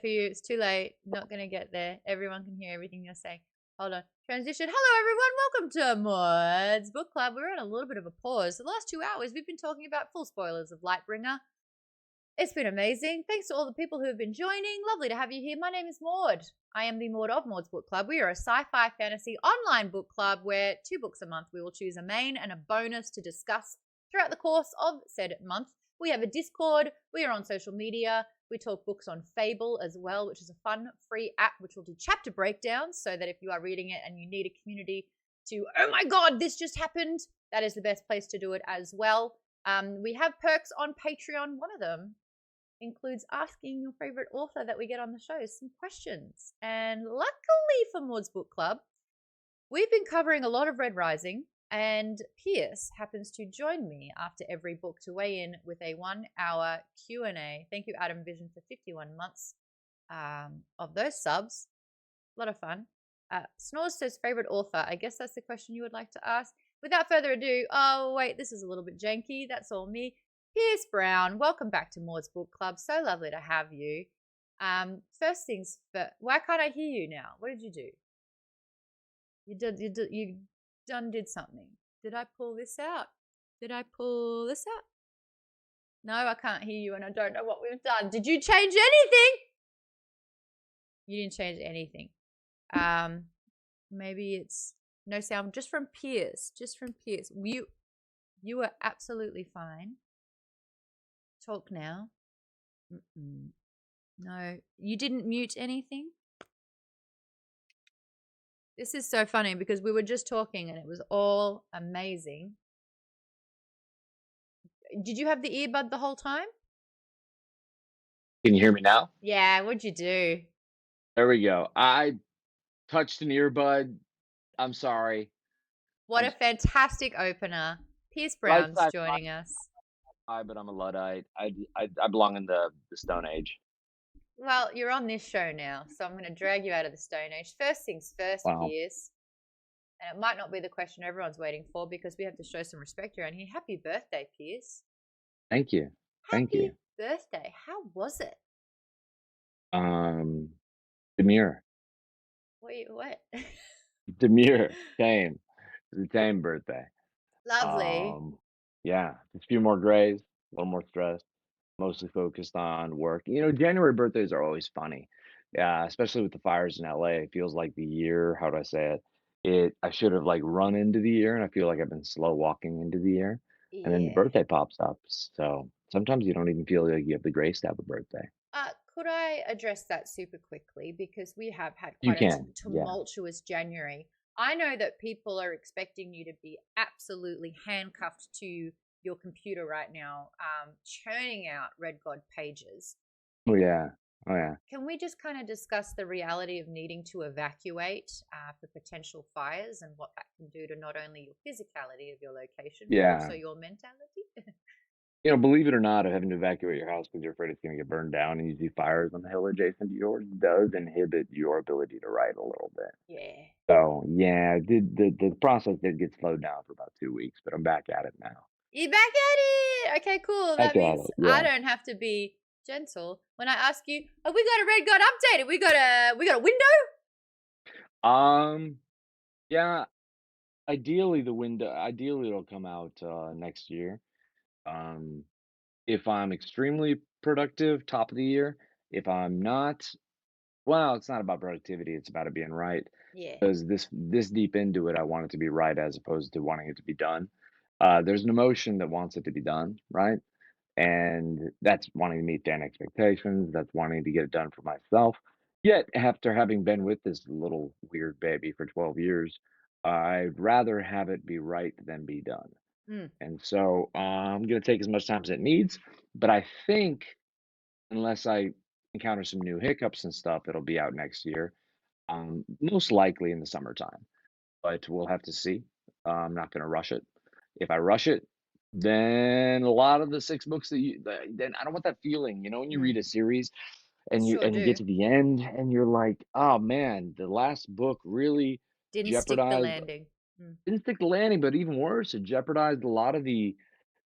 for you. It's too late. Not going to get there. Everyone can hear everything you're saying. Hold on. Transition. Hello, everyone. Welcome to Maude's Book Club. We're on a little bit of a pause. The last 2 hours, we've been talking about full spoilers of Lightbringer. It's been amazing. Thanks to all the people who have been joining. Lovely to have you here. My name is Maude. I am the Maude of Maude's Book Club. We are a sci-fi fantasy online book club where 2 books a month we will choose a main and a bonus to discuss throughout the course of said month. We have a Discord. We are on social media. We talk books on Fable as well, which is a fun, free app which will do chapter breakdowns so that if you are reading it and you need a community to, oh my God, this just happened, that is the best place to do it as well. We have perks on Patreon. One of them includes asking your favorite author that we get on the show some questions. And luckily for Maude's Book Club, we've been covering a lot of Red Rising, and Pierce happens to join me after every book to weigh in with a 1-hour Q&A. Thank you, Adam Vision, for 51 months of those subs. A lot of fun. Snores says favorite author. I guess that's the question you would like to ask. Without further ado, oh wait, this is a little bit janky. That's all me. Pierce Brown, welcome back to Maude's Book Club. So lovely to have you. First things first. Why can't I hear you now? What did you do? You did something. Did I pull this out? Did I pull this out? No, I can't hear you, and I don't know what we've done. Did you change anything? You didn't change anything. Maybe it's no sound just from Pierce. Just from Pierce. You were absolutely fine. Talk now. No, you didn't mute anything. This is so funny because we were just talking and it was all amazing. Did you have the earbud the whole time? Can you hear me now? Yeah, what'd you do? There we go. I touched an earbud. I'm sorry. What a fantastic opener. Pierce Brown's joining us. But I'm a Luddite. I belong in the Stone Age. Well, you're on this show now, so I'm going to drag you out of the Stone Age. First things first, wow. Pierce. And it might not be the question everyone's waiting for because we have to show some respect around here. Happy birthday, Pierce. Thank you. Thank you. Happy birthday. How was it? Demure. What? Demure. Tame. It was a tame birthday. Lovely. Yeah, just a few more grays, a little more stress, mostly focused on work. You know, January birthdays are always funny. Yeah, especially with the fires in LA. It feels like the year, how do I say it? I should have like run into the year, and I feel like I've been slow walking into the year. Yeah. And then the birthday pops up. So sometimes you don't even feel like you have the grace to have a birthday. Could I address that super quickly? Because we have had quite a tumultuous January. I know that people are expecting you to be absolutely handcuffed to your computer right now, churning out Red God pages. Oh, yeah. Can we just kind of discuss the reality of needing to evacuate for potential fires and what that can do to not only your physicality of your location, but also your mentality? You know, believe it or not, having to evacuate your house because you're afraid it's going to get burned down and you see fires on the hill adjacent to yours does inhibit your ability to write a little bit. Yeah. So, yeah, the process did get slowed down for about 2 weeks, but I'm back at it now. You're back at it! Okay, cool. That means I don't have to be gentle when I ask you, oh, we got a Red God update. We got a window? Yeah. Ideally it'll come out next year. If I'm extremely productive, top of the year. If I'm not, well, it's not about productivity, it's about it being right. Yeah. Because this deep into it, I want it to be right as opposed to wanting it to be done. There's an emotion that wants it to be done, right? And that's wanting to meet fan expectations, that's wanting to get it done for myself. Yet, after having been with this little weird baby for 12 years, I'd rather have it be right than be done. And so I'm going to take as much time as it needs. But I think, unless I encounter some new hiccups and stuff, it'll be out next year, most likely in the summertime. But we'll have to see. I'm not going to rush it. If I rush it, then a lot of the 6 books then I don't want that feeling, you know, when you read a series and you get to the end and you're like, oh man, the last book really didn't stick the landing. Didn't stick the landing, but even worse, it jeopardized a lot of the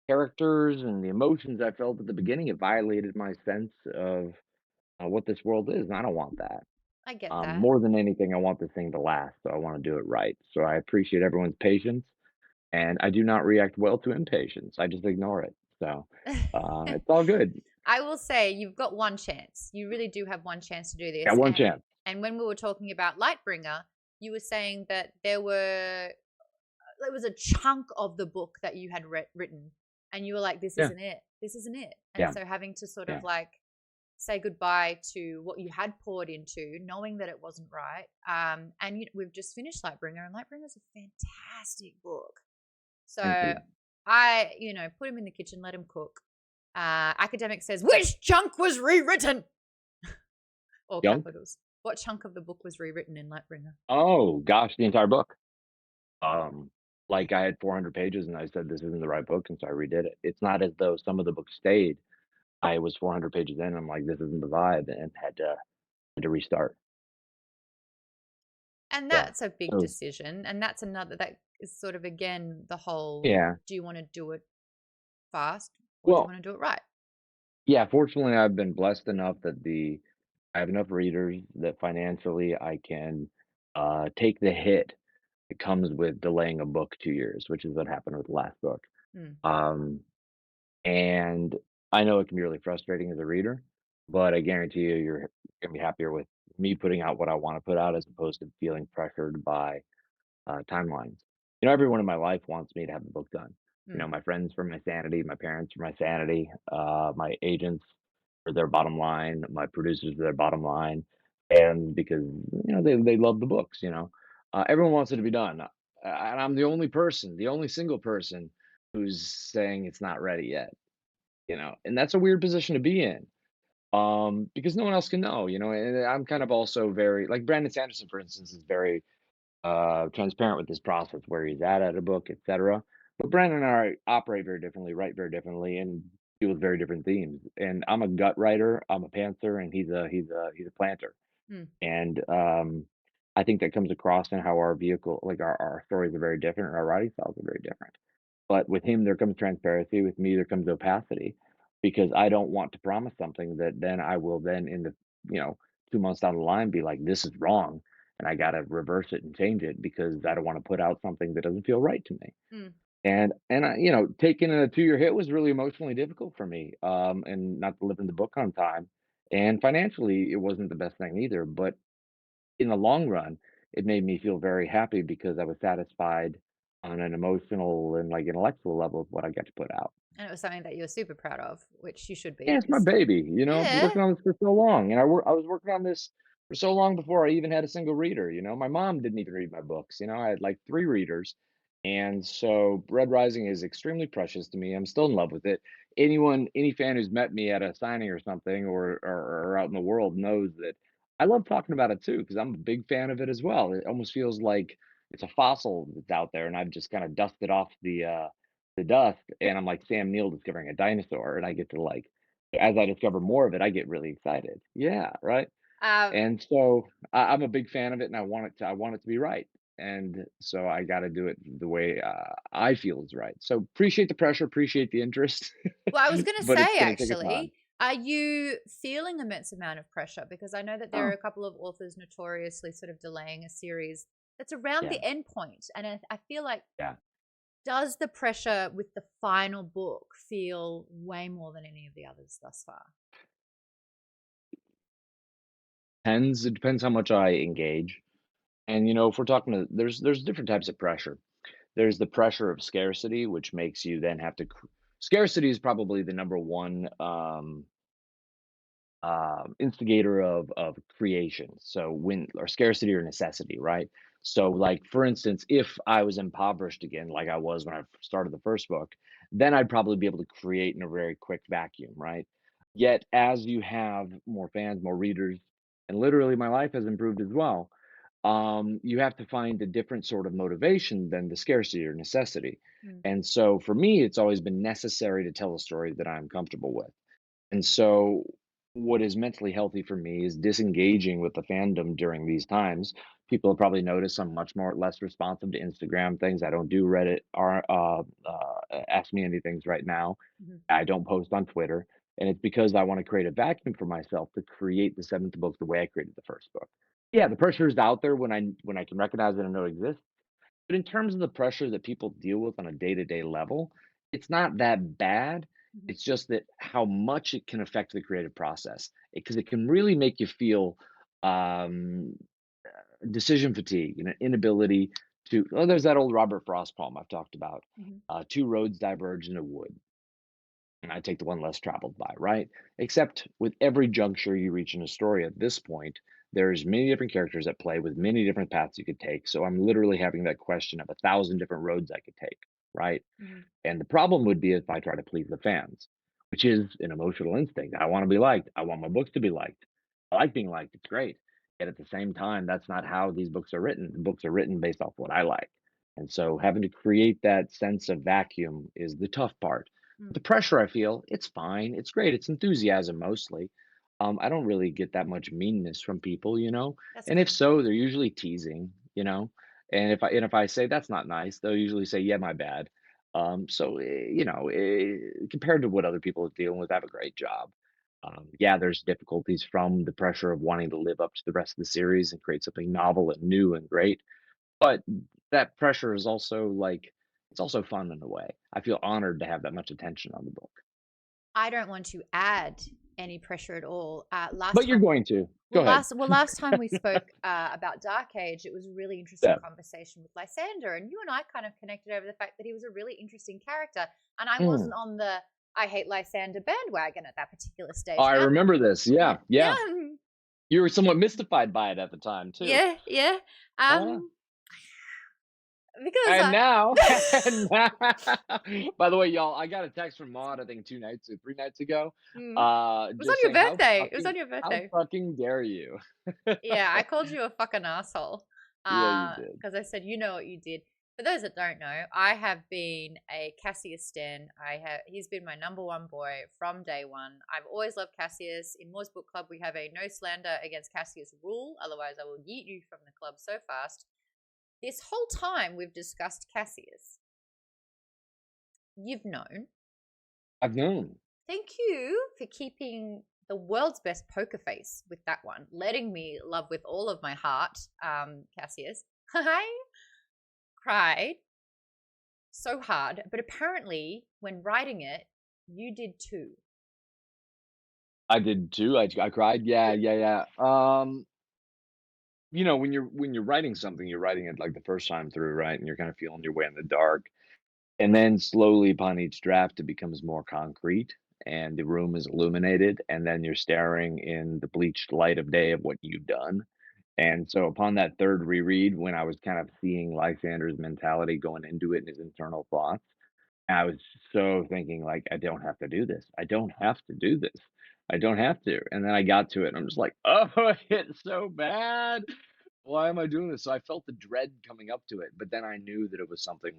characters and the emotions I felt at the beginning. It violated my sense of what this world is, and I don't want that. I get that. More than anything, I want this thing to last, so I want to do it right. So I appreciate everyone's patience, and I do not react well to impatience. I just ignore it. So it's all good. I will say you've got one chance. You really do have one chance to do Got this. one chance. And when we were talking about Lightbringer, you were saying that there was a chunk of the book that you had written, and you were like, "This Yeah, isn't it. This isn't it." And yeah, so having to sort yeah. of like say goodbye to what you had poured into, knowing that it wasn't right. And we've just finished Lightbringer, and Lightbringer's a fantastic book. Thank So you. I, put him in the kitchen, let him cook. Academic says, which chunk was rewritten? All Young? capitals. What chunk of the book was rewritten in Lightbringer? Oh gosh, the entire book. Um, like I had 400 pages, and I said this isn't the right book, and so I redid it. It's not as though some of the books stayed. I was 400 pages in. And I'm like, this isn't the vibe, and had to restart. And Yeah. that's a big So decision. And that's another, that is sort of, again, the whole, yeah. do you want to do it fast or do you Well, want to do it right? yeah. Fortunately, I've been blessed enough that I have enough readers that financially I can take the hit that comes with delaying a book 2 years, which is what happened with the last book. Mm. Um, And I know it can be really frustrating as a reader, but I guarantee you, you're gonna be happier with me putting out what I want to put out as opposed to feeling pressured by timelines. Everyone in my life wants me to have the book done. Mm. My friends for my sanity, my parents for my sanity, my agents for their bottom line, my producers for their bottom line, and because they love the books. Everyone wants it to be done, and I'm the only person, the only single person who's saying it's not ready yet. And that's a weird position to be in, because no one else can know. And I'm kind of also very like Brandon Sanderson, for instance, is very transparent with this process where he's at a book, etc. But Brandon and I operate very differently, write very differently, and deal with very different themes. And I'm a gut writer, I'm a pantser, and he's a planter. Mm. And I think that comes across in how our vehicle, like our stories are very different, and our writing styles are very different. But with him, there comes transparency. With me, there comes opacity, because I don't want to promise something that then I will then in the, you know, 2 months down the line be like, this is wrong. And I got to reverse it and change it because I don't want to put out something that doesn't feel right to me. Mm. And I, taking a 2 year hit was really emotionally difficult for me. And not delivering the book on time. And financially, it wasn't the best thing either. But in the long run, it made me feel very happy because I was satisfied on an emotional and like intellectual level of what I got to put out. And it was something that you're super proud of, which you should be, Yeah, it's my because, baby, yeah. working on this for so long, and I was working on this for so long before I even had a single reader. My mom didn't even read my books. I had like 3 readers, and so Red Rising is extremely precious to me. I'm still in love with it. Any fan who's met me at a signing or something, or out in the world, knows that I love talking about it too because I'm a big fan of it as well. It almost feels like it's a fossil that's out there, and I've just kind of dusted off the dust, and I'm like Sam Neill discovering a dinosaur, and I get to like, as I discover more of it, I get really excited. Yeah, right. Um, And so I'm a big fan of it, and I want it to be right, and so I got to do it the way I feel is right. So appreciate the pressure, appreciate the interest, well, I was going to but it's say, gonna take a time. actually, are you feeling immense amount of pressure? Because I know that there are Oh, a couple of authors notoriously sort of delaying a series that's around yeah, the end point. And I feel like, yeah. does the pressure with the final book feel way more than any of the others thus far? It depends how much I engage, and if we're talking to, there's different types of pressure. There's the pressure of scarcity, which makes you then have to. Scarcity is probably the number one instigator of creation. So when or scarcity or necessity, right? So like for instance, if I was impoverished again, like I was when I started the first book, then I'd probably be able to create in a very quick vacuum, right? Yet as you have more fans, more readers, and literally my life has improved as well. You have to find a different sort of motivation than the scarcity or necessity. Mm. And so for me, it's always been necessary to tell a story that I'm comfortable with. And so, what is mentally healthy for me is disengaging with the fandom during these times. People have probably noticed I'm much more less responsive to Instagram things. I don't do Reddit or Ask Me Anythings right now. Mhm. I don't post on Twitter. and it's because I want to create a vacuum for myself to create the seventh book the way I created the first book. Yeah, the pressure is out there when I can recognize it and know it exists. But in terms of the pressure that people deal with on a day-to-day level, it's not that bad. Mhm. It's just that how much it can affect the creative process, because it can really make you feel um, decision fatigue, inability to. Oh, there's that old Robert Frost poem I've talked about. Mhm. Two roads diverge in a wood, and I take the one less traveled by, right? Except with every juncture you reach in a story at this point, there's many different characters at play with many different paths you could take. So I'm literally having that question of 1,000 different roads I could take, right? Mhm. And the problem would be if I try to please the fans, which is an emotional instinct. I want to be liked. I want my books to be liked. I like being liked. It's great. Yet at the same time, that's not how these books are written. The books are written based off what I like. And so having to create that sense of vacuum is the tough part. Mm. The pressure I feel, it's fine. It's great. It's enthusiasm mostly. I don't really get that much meanness from people. That's And if good. so, they're usually teasing. And if I say that's not nice, they'll usually say, "Yeah, my bad." Compared to what other people are dealing with, I have a great job. Yeah, there's difficulties from the pressure of wanting to live up to the rest of the series and create something novel and new and great. But that pressure is also like, it's also fun in a way. I feel honored to have that much attention on the book. I don't want to add any pressure at all. Last But you're time going to. Go Well, ahead. last time we spoke about Dark Age, it was a really interesting Yeah. conversation with Lysander, and you and I kind of connected over the fact that he was a really interesting character, and I Mm. wasn't on the I hate Lysander bandwagon at that particular Oh, stage. I Now, remember this. yeah, Yeah, yeah, yeah. You were somewhat mystified by it at the time too. yeah, yeah. Uh, Because and now, and now by the way, y'all, I got a text from Maude, I think 2 nights or 3 nights ago, mm, it was on just your saying birthday. It was on your how birthday. fucking dare you? Yeah, I called you a fucking asshole. Yeah, you did. Because I said, you know what you did. For those that don't know, I have been a Cassius stan. He's been my number one boy from day one. I've always loved Cassius. In Moore's Book Club, we have a no slander against Cassius rule. Otherwise, I will yeet you from the club so fast. This whole time we've discussed Cassius. You've known. I've known. Thank you for keeping the world's best poker face with that one, letting me love with all of my heart, Cassius. I cried so hard, but apparently, when writing it, you did too. I did too. I cried. Yeah, yeah, yeah. When you're writing something, you're writing it like the first time through, right? And you're kind of feeling your way in the dark. And then slowly upon each draft, it becomes more concrete and the room is illuminated. And then you're staring in the bleached light of day of what you've done. And so upon that third reread, when I was kind of seeing Lysander's mentality going into it and his internal thoughts, I was so thinking like, I don't have to do this. I don't have to do this. I don't have to. And then I got to it and I'm just like, oh, it's so bad. Why am I doing this? So I felt the dread coming up to it, but then I knew that it was something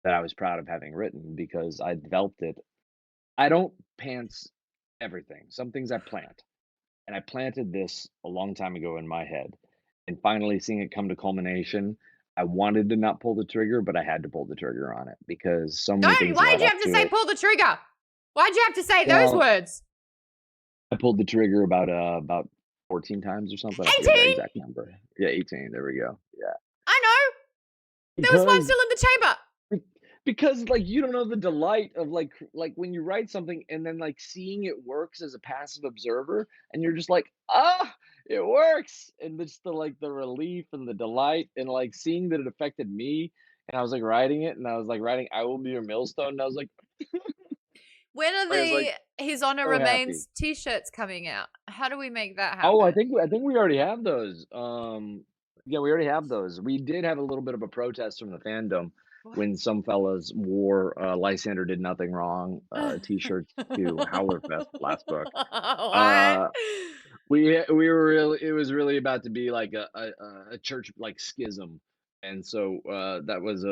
that I was proud of having written because I developed it. I don't pants everything. Some things I plant. And I planted this a long time ago in my head. And finally seeing it come to culmination, I wanted to not pull the trigger, but I had to pull the trigger on it because so many Don't! things Why did led you up have to to say it. pull the trigger? Why'd you have to say those Well, words? I pulled the trigger about 14 times or something. I forget the 18! exact number. Yeah, 18. There we go. Yeah. I know! There was one Because still in the chamber! because like you don't know the delight of like when you write something and then like seeing it works as a passive observer and you're just like, ah, it works. And just the relief and the delight and like seeing that it affected me. And I was like writing it and I was like writing I Will Be Your Millstone. And I was like, When are I was like the His Honor so happy. Remains t-shirts coming out? How do we make that Oh, I happen? think I think we already have those. Yeah, we already have those. We did have a little bit of a protest from the fandom What? when some fellas wore Lysander Did Nothing Wrong t-shirts to Howler Fest last book. What? Uh, we were really it was really about to be like a church like schism. And so that was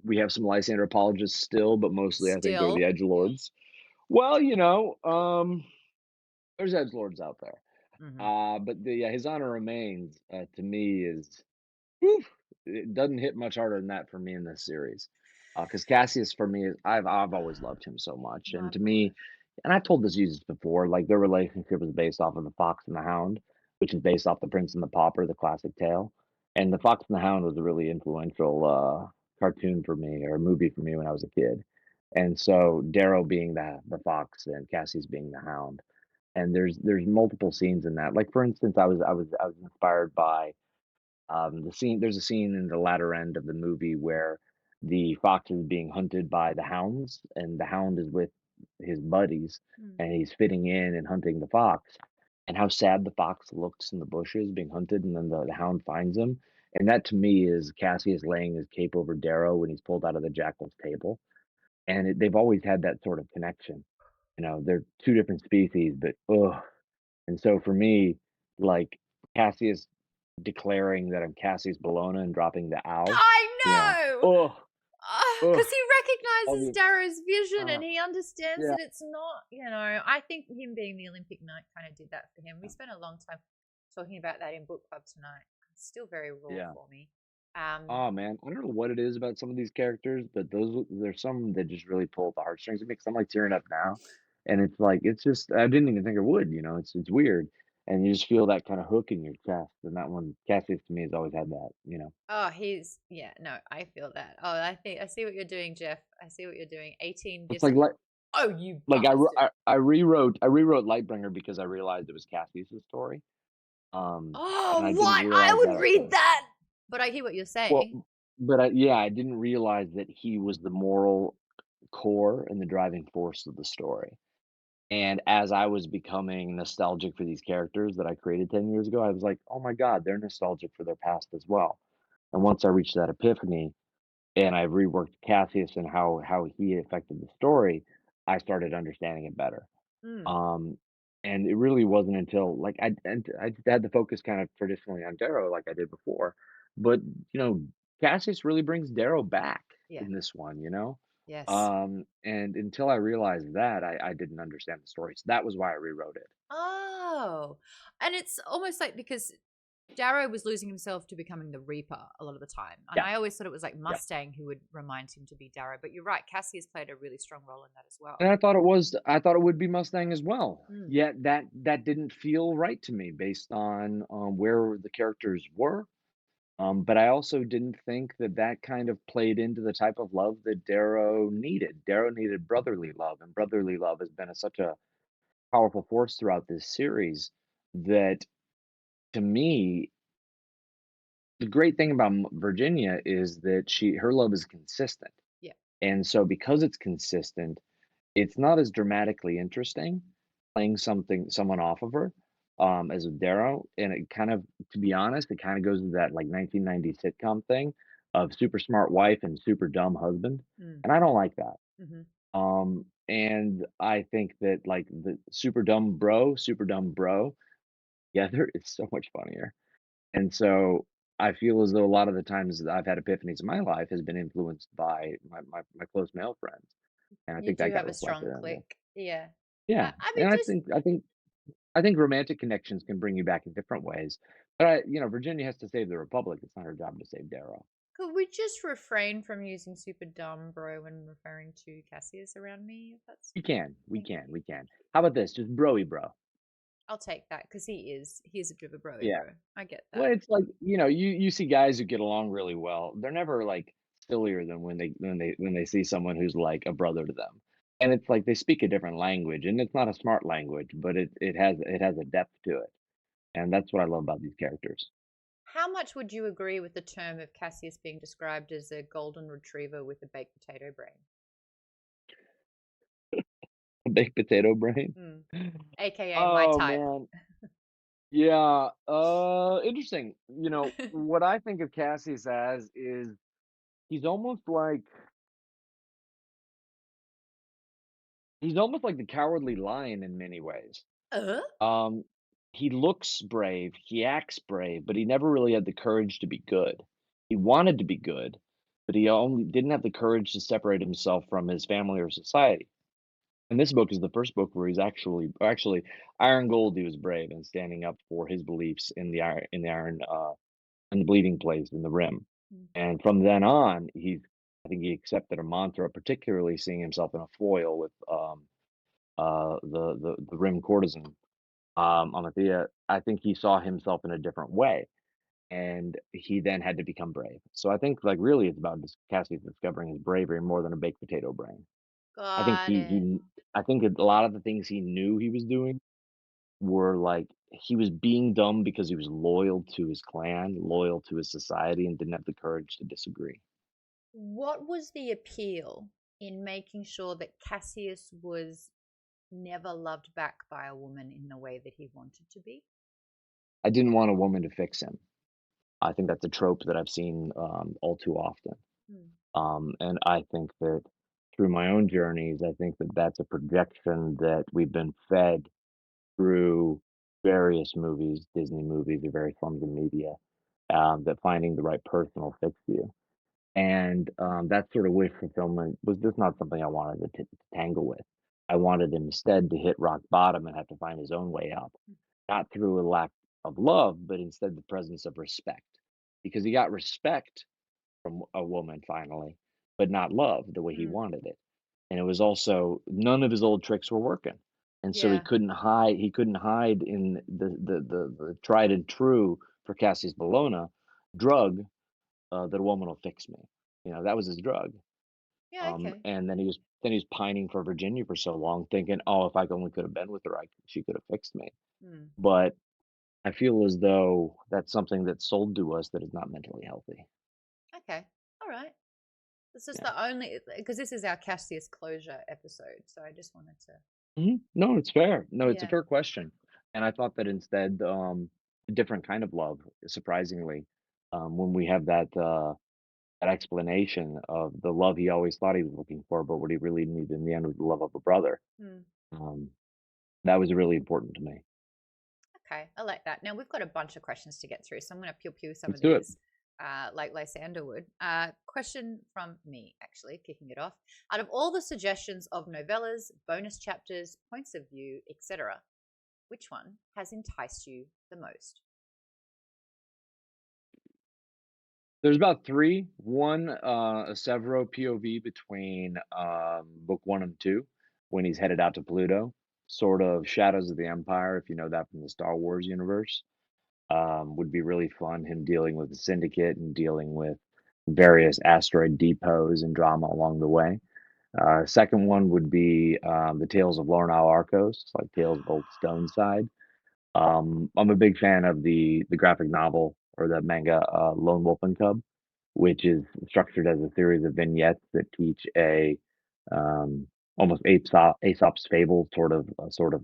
we have some Lysander apologists still, but mostly I think they're the Still. edgelords. Well, there's edgelords out there. Mhm. But His Honor Remains, to me is whew, it doesn't hit much harder than that for me in this series. Because Cassius for me is I've always loved him so much. My And to me, boy. and I've told this users before, like, their relationship was based off of The Fox and the Hound, which is based off The Prince and the Pauper, the classic tale, and The Fox and the Hound was a really influential, cartoon for me or movie for me when I was a kid, and so Darrow being the fox and Cassius being the hound, and there's multiple scenes in that. Like, for instance, I was inspired by there's a scene in the latter end of the movie where the fox is being hunted by the hounds, and the hound is with his buddies, Mm. and he's fitting in and hunting the fox, and how sad the fox looks in the bushes being hunted, and then the hound finds him. And that to me is Cassius laying his cape over Darrow when he's pulled out of the jackal's table. And they've always had that sort of connection. They're two different species, but ugh. And so for me, like Cassius declaring that I'm Cassius Bologna and dropping the ow, I you know, know! ugh, ugh. Because he I recognizes mean, Darrow's vision uh, and he understands yeah, that it's not, I think him being the Olympic knight kind of did that for him. We spent a long time talking about that in book club tonight. It's still very raw yeah. for me. Um, Oh man, I don't know what it is about some of these characters, but there's some that just really pull at the heartstrings. It makes I'm like tearing up now, and it's like it's just I didn't even think it would. It's weird, and you just feel that kind of hook in your chest. And that one, Cassius to me has always had that. oh, yeah, no, I feel that. Oh, I see what you're doing, Jeff. I see what you're doing. 18 It's disc. like Oh, you Like, bastard. I rewrote Lightbringer because I realized it was Cassius's story, and Oh, I didn't what? I realize that would at read first. that. But I hear what you're Well, saying. but I didn't realize that he was the moral core and the driving force of the story, and as I was becoming nostalgic for these characters that I created 10 years ago, I was like, "Oh my god, they're nostalgic for their past as well," and once I reached that epiphany and I reworked Cassius and how he affected the story, I started understanding it better. Mm, Um, and it really wasn't until like I just had to focus kind of traditionally on Darrow like I did before. But Cassius really brings Darrow back yeah. in this one. Yes. And until I realized that, I didn't understand the story. So that was why I rewrote it. Oh, and it's almost like because Darrow was losing himself to becoming the Reaper a lot of the time. And Yeah, I always thought it was like yeah. Mustang who would remind him to be Darrow. But you're right, Cassius played a really strong role in that as And well. I thought it would be Mustang as well. Mm, Yet that didn't feel right to me based on where the characters were. But I also didn't think that that kind of played into the type of love that Darrow needed. Darrow needed brotherly love, and brotherly love has been such a powerful force throughout this series that, to me, the great thing about Virginia is that her love is consistent, yeah. and so because it's consistent, it's not as dramatically interesting playing someone off of her, as with Darrow, and it kind of to be honest, it kinda goes to that, like, 1990s sitcom thing of super smart wife and super dumb husband, Mm, and I don't like that. hmm And I think that, like, the super dumb bro together is so much funnier, and so I feel as though a lot of the times that I've had epiphanies in my life has been influenced by my close male friends, and I You think do that got have a reflected strong in this. click. Yeah. Yeah, I mean, and I just think I think I think romantic connections can bring you back in different ways, but Virginia has to save the Republic, it's not her job to save Darrow. could we just refrain from using super dumb bro when referring to Cassius around me? If that's We can, we thank can, you. we can. How about this? Just broy bro. I'll take that because he is a bit of a broy Yeah. bro. I get Well, that. it's like, you see guys who get along really well, they're never, like, sillier than when they see someone who's like a brother to them. And it's like they speak a different language, and it's not a smart language, but it has a depth to it, and that's what I love about these characters. How much would you agree with the term of Cassius being described as a golden retriever with a baked potato brain? Baked potato brain. Mm. AKA my Oh, type. man. Yeah, interesting. What I think of Cassius as is he's almost like he's almost like the cowardly lion in many ways. Uh? Um, he looks brave, he acts brave, but he never really had the courage to be good. He wanted to be good, but he only didn't have the courage to separate himself from his family or society. And this book is the first book where he's actually Iron Gold. He was brave and standing up for his beliefs in the bleeding place in the rim. Mm. And from then on, I think he accepted a mantra, particularly seeing himself in a foil with the rim courtesan, Amathea, I think he saw himself in a different way, and he then had to become brave. So I think, like, really it's about Cassius discovering his bravery more than a baked potato brain. I think Got it. I think a lot of the things he knew he was doing were, like, he was being dumb because he was loyal to his clan, loyal to his society, and didn't have the courage to disagree. What was the appeal in making sure that Cassius was never loved back by a woman in the way that he wanted to be? I didn't want a woman to fix him. I think that's a trope that I've seen, all too often. Hmm. And I think that through my own journeys, I think that that's a projection that we've been fed through various movies, Disney movies, or various forms of media, that finding the right person will fix you. And that sort of wish fulfillment was just not something I wanted to tangle with. I wanted him instead to hit rock bottom and have to find his own way up, not through a lack of love, but instead the presence of respect. Because he got respect from a woman finally, but not love the way he Hmm. wanted it. And it was also none of his old tricks were working. And so Yeah. he couldn't hide in the tried and true for Cassius Bologna drug, that a woman will fix me. You know, that was his drug. Yeah. Okay. And then he was pining for Virginia for so long, thinking, oh, if I only could have been with her, she could have fixed me. Hmm. But I feel as though that's something that's sold to us that is not mentally healthy. Okay. All right. This is Yeah. the only because this is our Cassius closure episode, so I just wanted to. No, it's fair. No, it's a Yeah. fair question. And I thought that instead, a different kind of love, surprisingly, when we have that explanation of the love he always thought he was looking for, but what he really needed in the end was the love of a brother. Hmm. Um, that was really important to me. Okay, I like that. Now we've got a bunch of questions to get through, so I'm going to pew pew some Let's of do it. these, like Lysander would. Question from me, actually, kicking it off. Out of all the suggestions of novellas, bonus chapters, points of view, etc., which one has enticed you the most? There's about three. One, a Severo POV between book one and two, when he's headed out to Pluto, sort of Shadows of the Empire, if you know that from the Star Wars universe. Would be really fun. Him dealing with the Syndicate and dealing with various asteroid depots and drama along the way. Second one would be the Tales of Lorna Arcos, like Tales of Old Stoneside. I'm a big fan of the graphic novel or the manga Lone Wolf and Cub, which is structured as a series of vignettes that teach a um, almost Aesop's fable sort of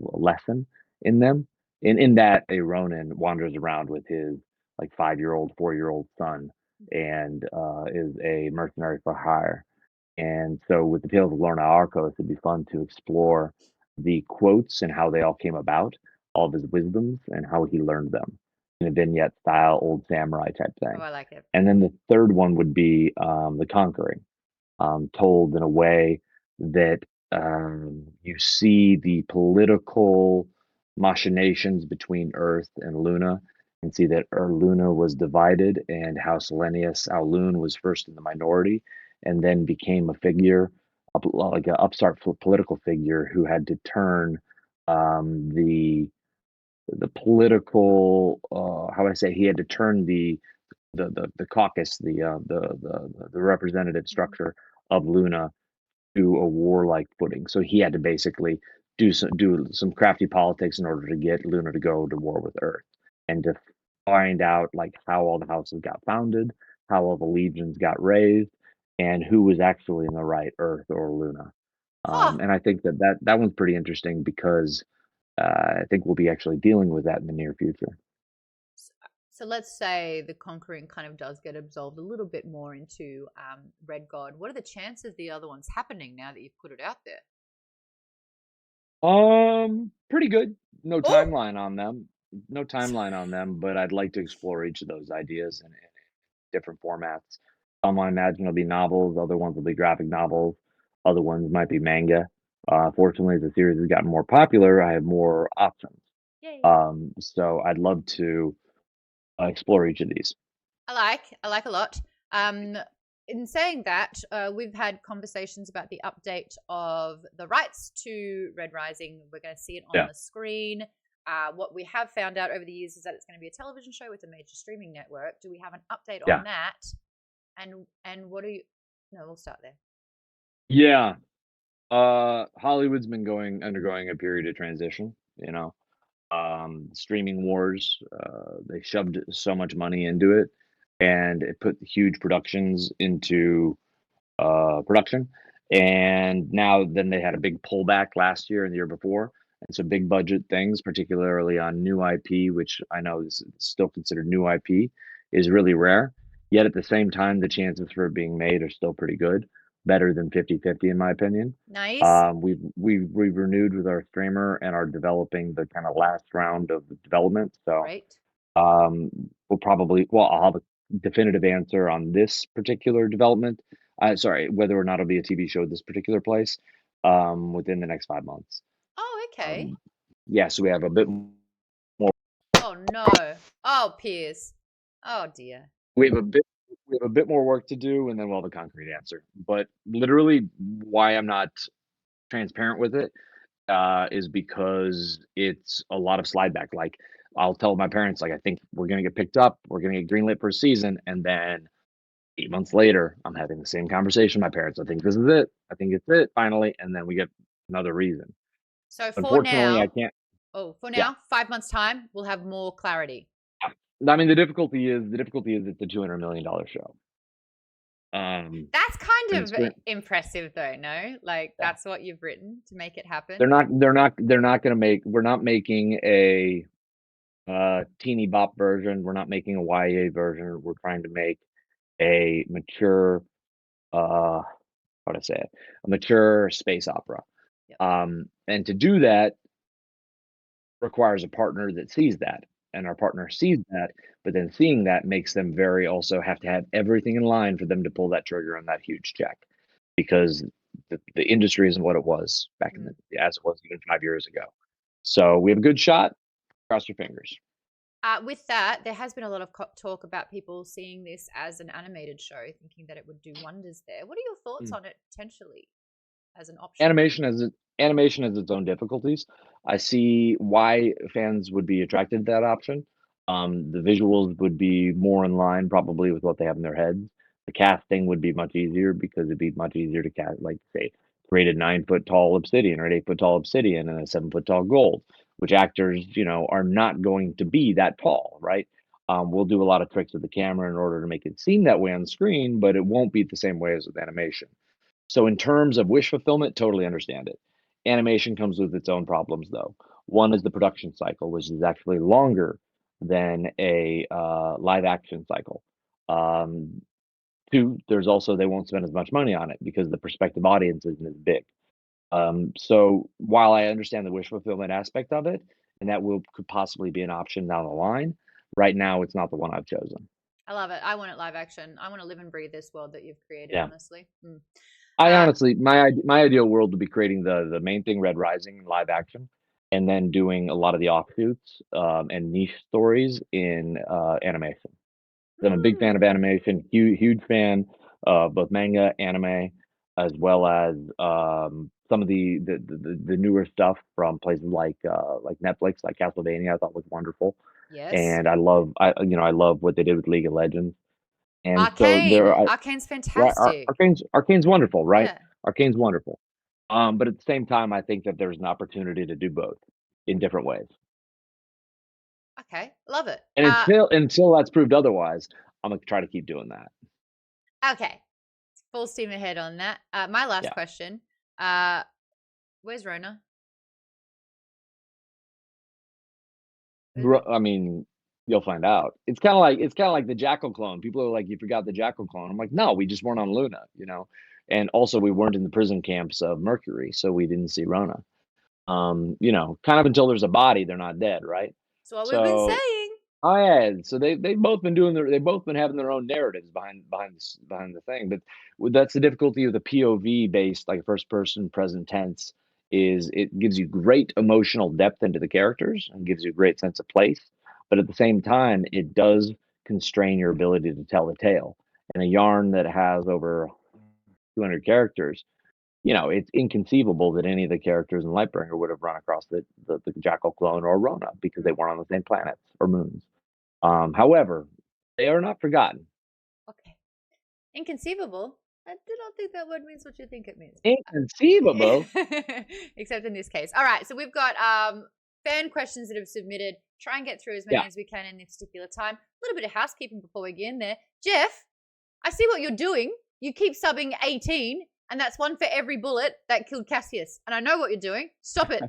a lesson in them. In that a Ronin wanders around with his like 5-year-old, 4-year-old son, and is a mercenary for hire. And so with the Tales of Lorna Arcos, it'd be fun to explore the quotes and how they all came about, all of his wisdoms and how he learned them in a vignette style, old samurai type Oh, thing. I like it. And then the third one would be The Conquering, told in a way that you see the political machinations between Earth and Luna and see that Luna was divided and how Selenius Alun was first in the minority and then became a figure, like an upstart political figure who had to turn the political, how would I say, he had to turn the caucus, the representative Mm-hmm. structure of Luna to a warlike footing. So he had to basically do some crafty politics in order to get Luna to go to war with Earth and to find out like how all the houses got founded, how all the legions got raised, and who was actually in the right, Earth or Luna. Huh. And I think that one's pretty interesting because I think we'll be actually dealing with that in the near future. So let's say the conquering kind of does get absolved a little bit more into Red God. What are the chances the other one's happening now that you've put it out there? Pretty good. No Oh, timeline on them. No timeline on them, but I'd like to explore each of those ideas in different formats. Some I imagine will be novels, other ones will be graphic novels, other ones might be manga. Fortunately, as the series has gotten more popular, I have more options. yay. So I'd love to explore each of these. I like a lot. Um, in saying that, we've had conversations about the update of the rights to Red Rising. We're going to see it on the screen. What we have found out over the years is that it's going to be a television show with a major streaming network. Do we have an update on that? And what do you? No, we'll start there. Yeah. Hollywood's been undergoing a period of transition, you know. Streaming wars, they shoved so much money into it, and it put huge productions into production. And now then they had a big pullback last year and the year before. And so big budget things, particularly on new IP, which I know is still considered new IP, is really rare. Yet at the same time, the chances for it being made are still pretty good, better than 50-50 in my opinion. Nice. We've renewed with our streamer and are developing the kind of last round of development. So Great. I'll have a definitive answer on this particular development. Sorry, whether or not it'll be a TV show at this particular place, within the next 5 months. Oh, okay. Yeah, so we have a bit more. Oh no. Oh, Piers. Oh dear. We have a bit more work to do, and then we'll have a concrete answer. But literally, why I'm not transparent with it is because it's a lot of slide back. Like, I'll tell my parents, like, I think we're gonna get picked up, we're gonna get greenlit for a season, and then 8 months later, I'm having the same conversation with my parents. I think this is it. I think it's it finally, and then we get another reason. So Unfortunately, I can't. for Yeah. now, 5 months time, we'll have more clarity. I mean, the difficulty is it's a $200 million show. That's kind of impressive, though. No, like that's what you've written to make it happen. They're not gonna make. We're not making a teeny bop version. We're not making a YA version. We're trying to make a mature, how to say it, a mature space opera. Yep. And to do that requires a partner that sees that, and our partner sees that, but then seeing that makes them also have to have everything in line for them to pull that trigger on that huge check, because the industry isn't what it was back in as it was even 5 years ago. So we have a good shot. Cross your fingers. With that, there has been a lot of talk about people seeing this as an animated show, thinking that it would do wonders there. What are your thoughts on it potentially as an option? Animation has its own difficulties. I see why fans would be attracted to that option. The visuals would be more in line probably with what they have in their heads. The casting would be much easier because it'd be much easier to cast, like, say, create a 9-foot tall obsidian or an 8-foot tall obsidian and a 7-foot tall gold, which actors, are not going to be that tall, right? We'll do a lot of tricks with the camera in order to make it seem that way on screen, but it won't be the same way as with animation. So in terms of wish fulfillment, totally understand it. Animation comes with its own problems, though. One is the production cycle, which is actually longer than a live action cycle. Two, there's also they won't spend as much money on it because the prospective audience isn't as big. So while I understand the wish fulfillment aspect of it, and that could possibly be an option down the line, right now it's not the one I've chosen. I love it. I want it live action. I want to live and breathe this world that you've created, Yeah. honestly. I honestly, my ideal world would be creating the main thing, Red Rising, in live action, and then doing a lot of the offshoots and niche stories in animation. I'm a big fan of animation, huge fan of both manga, anime, as well as some of the newer stuff from places like Netflix, like Castlevania. I thought was wonderful. Yes. And I love what they did with League of Legends. And Arcane. so Arcane's fantastic. Arcane's wonderful, right? Yeah. Arcane's wonderful. But at the same time, I think that there's an opportunity to do both in different ways. Okay, love it. And until that's proved otherwise, I'm gonna try to keep doing that. Okay, full steam ahead on that. My last question. Where's Rhonna? I mean, you'll find out. It's kind of like the Jackal clone. People are like, "You forgot the Jackal clone." I'm like, "No, we just weren't on Luna, And also, we weren't in the prison camps of Mercury, so we didn't see Rhonna. Kind of until there's a body, they're not dead, right? That's what we've been saying. Oh yeah, so they've both been having their own narratives behind the thing, but that's the difficulty of the POV based, like, first person present tense, is it gives you great emotional depth into the characters and gives you a great sense of place, but at the same time it does constrain your ability to tell the tale. in a yarn that has over 200 characters, it's inconceivable that any of the characters in Lightbringer would have run across the Jackal clone or Rhonna because they weren't on the same planets or moons. However, they are not forgotten. Okay. Inconceivable. I do not think that word means what you think it means. Inconceivable. Except in this case. All right, so we've got fan questions that have submitted. Try and get through as many Yeah. as we can in this particular time. A little bit of housekeeping before we get in there. Jeff, I see what you're doing. You keep subbing 18, and that's one for every bullet that killed Cassius. And I know what you're doing. Stop it.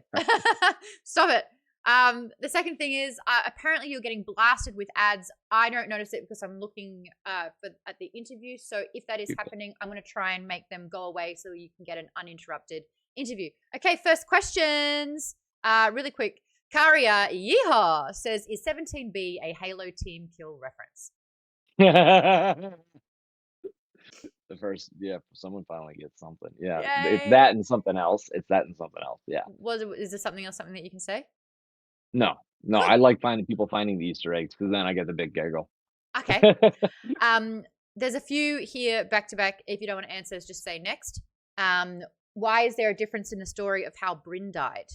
Stop it. The second thing is apparently you're getting blasted with ads. I don't notice it because I'm looking at the interview. So if that is happening, I'm going to try and make them go away so you can get an uninterrupted interview. Okay, first questions. Really quick. Karia Yeehaw says, is 17B a Halo team kill reference? The first, someone finally gets something. Yeah, Yay. it's that and something else. It's that and something else. Yeah. Is there something else, something that you can say? No, I like people finding the Easter eggs because then I get the big giggle. Okay. There's a few here back to back. If you don't want to answer, just say next. Why is there a difference in the story of how Bryn died?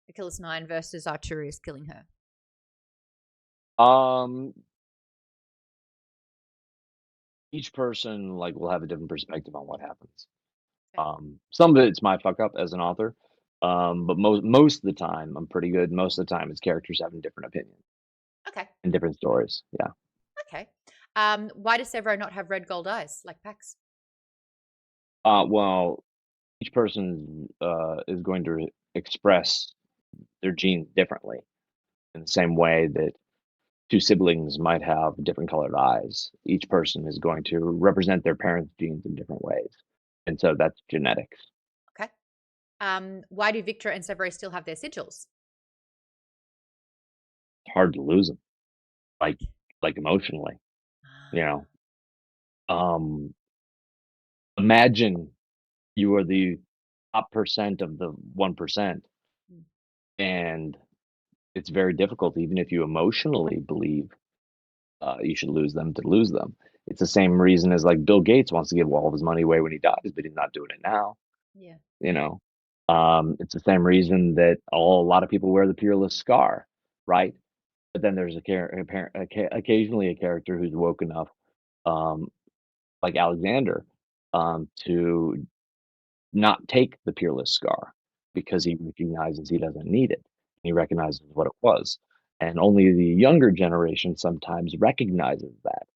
Achilles 9 versus Arturius killing her. Each person will have a different perspective on what happens. Some of it's my fuck up as an author, but most of the time I'm pretty good. Most of the time it's characters having different opinions. Okay. And different stories. Yeah. Okay. Why does Severo not have red gold eyes like Pax? Well, each person is going to express their genes differently in the same way that two siblings might have different colored eyes. Each person is going to represent their parents' genes in different ways. And so that's genetics. Okay. Why do Victra and Severo still have their sigils? It's hard to lose them. Like emotionally, imagine you are the top percent of the 1%, and it's very difficult, even if you emotionally believe you should lose them, to lose them. It's the same reason as Bill Gates wants to give all of his money away when he dies, but he's not doing it now. Yeah. It's the same reason that a lot of people wear the peerless scar, right? But then there's occasionally a character who's woke enough, like Alexander, to not take the peerless scar because he recognizes he doesn't need it. He recognizes what it was. And only the younger generation sometimes recognizes that.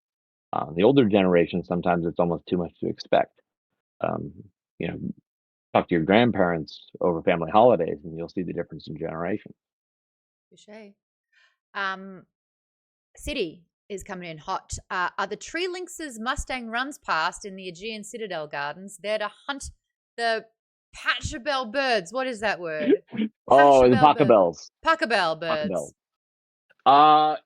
The older generation, sometimes it's almost too much to expect. Um, you know, talk to your grandparents over family holidays and you'll see the difference in generation. Touché. City is coming in hot. Are the tree lynxes Mustang runs past in the Aegean Citadel Gardens there to hunt the Pachelbel birds? What is that word? Oh, the Pachelbels. Pachelbel birds. I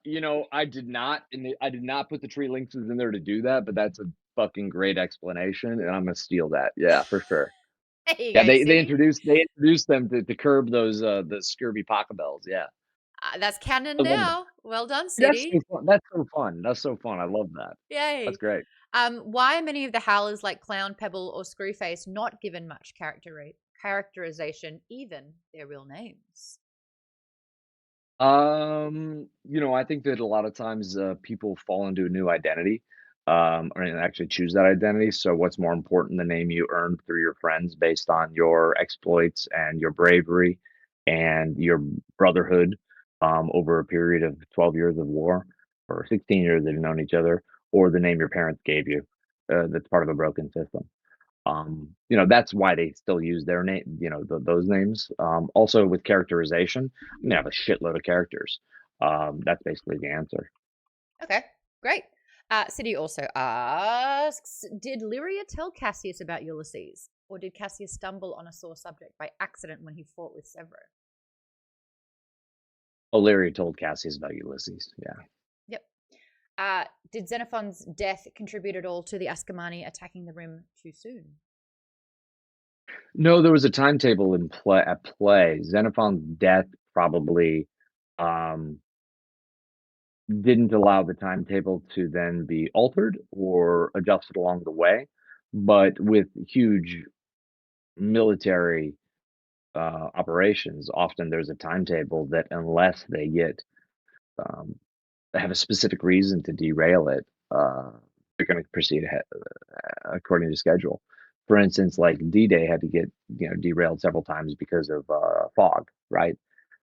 did not put the tree lynxes in there to do that, but that's a fucking great explanation, and I'm gonna steal that. Yeah, for sure. They introduced them to curb those the scurvy Pachelbels. Yeah. That's canon now. Well done, City. That's so fun. That's so fun. I love that. Yay. That's great. Why are many of the Howlers like Clown, Pebble, or Screwface not given much characterization, even their real names? I think that a lot of times people fall into a new identity, or actually choose that identity. So what's more important, the name you earned through your friends based on your exploits and your bravery and your brotherhood over a period of 12 years of war or 16 years that you've known each other, or the name your parents gave you that's part of a broken system. That's why they still use their name, those names. Also with characterization, I'm gonna have a shitload of characters. That's basically the answer. Okay, great. City also asks, did Lyria tell Cassius about Ulysses, or did Cassius stumble on a sore subject by accident when he fought with Severo? Lyria told Cassius about Ulysses, yeah. Yep. Did Xenophon's death contribute at all to the Ascomani attacking the Rim too soon? No, there was a timetable at play. Xenophon's death probably didn't allow the timetable to then be altered or adjusted along the way. But with huge military operations, often there's a timetable that unless they get um, have a specific reason to derail it, they're going to proceed ahead according to schedule. For instance, like D-Day had to get derailed several times because of fog, right?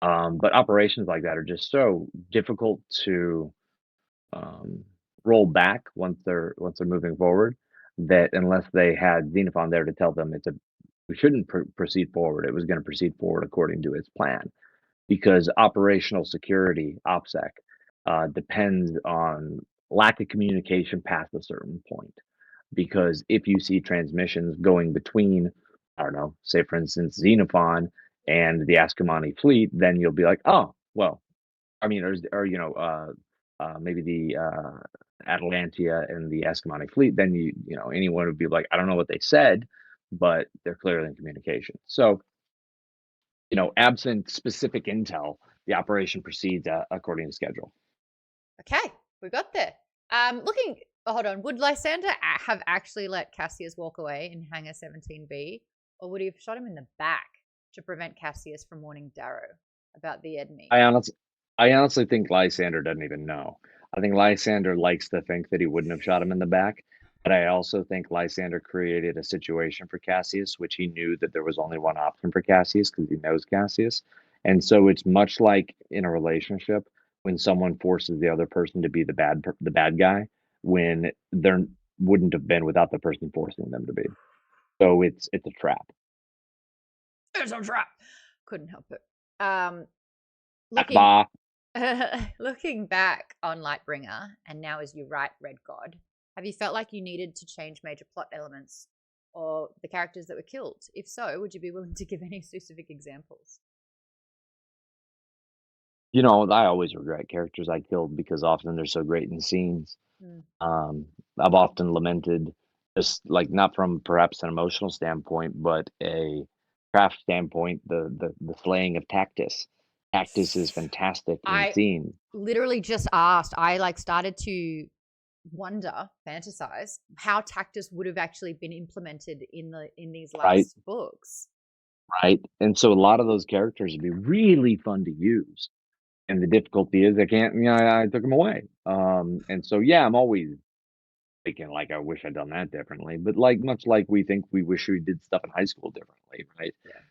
But operations like that are just so difficult to um, roll back once they're moving forward. That unless they had Xenophon there to tell them we shouldn't proceed forward, it was going to proceed forward according to its plan because operational security OPSEC depends on lack of communication past a certain point. Because if you see transmissions going between, I don't know, say for instance, Xenophon and the Ascomani fleet, then you'll be like, oh, well, I mean, or maybe the Atalantia and the Ascomani fleet, then anyone would be like, I don't know what they said, but they're clearly in communication. So, absent specific intel, the operation proceeds according to schedule. Okay, we got there. Looking, hold on. Would Lysander have actually let Cassius walk away in Hangar 17B, or would he have shot him in the back to prevent Cassius from warning Darrow about the Eidmi? I honestly think Lysander doesn't even know. I think Lysander likes to think that he wouldn't have shot him in the back, but I also think Lysander created a situation for Cassius, which he knew that there was only one option for Cassius because he knows Cassius. And so it's much like in a relationship when someone forces the other person to be the bad guy when there wouldn't have been without the person forcing them to be. So it's a trap. It's a trap. Couldn't help it. Looking back on Lightbringer, and now as you write Red God, have you felt like you needed to change major plot elements or the characters that were killed? If so, would you be willing to give any specific examples? I always regret characters I killed because often they're so great in scenes. I've often lamented, just like not from perhaps an emotional standpoint, but a craft standpoint, the slaying of Tactus. Tactus is fantastic in I scene. literally just asked. I started to wonder, fantasize how Tactus would have actually been implemented in these last books. Right. And so a lot of those characters would be really fun to use. And the difficulty is I took them away. And so yeah, I'm always thinking like I wish I'd done that differently. But like much like we think we wish we did stuff in high school differently, right? Yeah.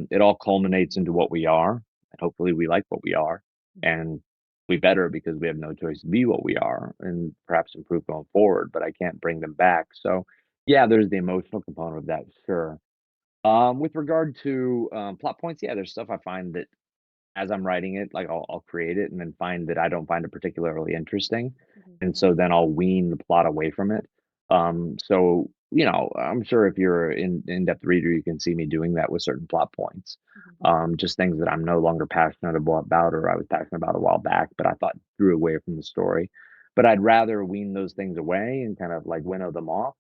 It all culminates into what we are, and hopefully we like what we are, and we better because we have no choice to be what we are, and perhaps improve going forward. But I can't bring them back. So yeah, there's the emotional component of that, sure. With regard to plot points, yeah, there's stuff I find that as I'm writing it, like I'll create it and then find that I don't find it particularly interesting, and so then I'll wean the plot away from it. So I'm sure if you're an in-depth reader, you can see me doing that with certain plot points. Just things that I'm no longer passionate about, or I was passionate about a while back, but I thought drew away from the story. But I'd rather wean those things away and kind of like winnow them off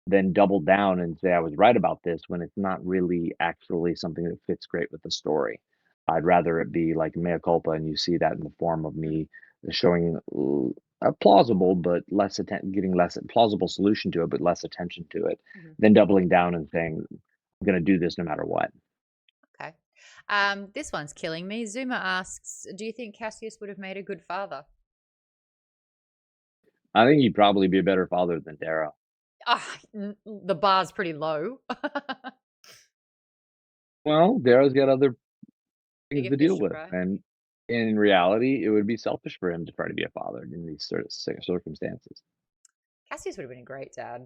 than double down and say I was right about this when it's not really actually something that fits great with the story. I'd rather it be like mea culpa, and you see that in the form of me showing a plausible but getting less plausible solution to it, but less attention to it, than doubling down and saying I'm going to do this no matter what. Okay. This one's killing me. Zuma asks, do you think Cassius would have made a good father? I think he'd probably be a better father than Darrow. The bar's pretty low. Well, Darrow's got other things Bigger to fish deal to with, fry. and in reality, it would be selfish for him to try to be a father in these sort of circumstances. Cassius would have been a great dad.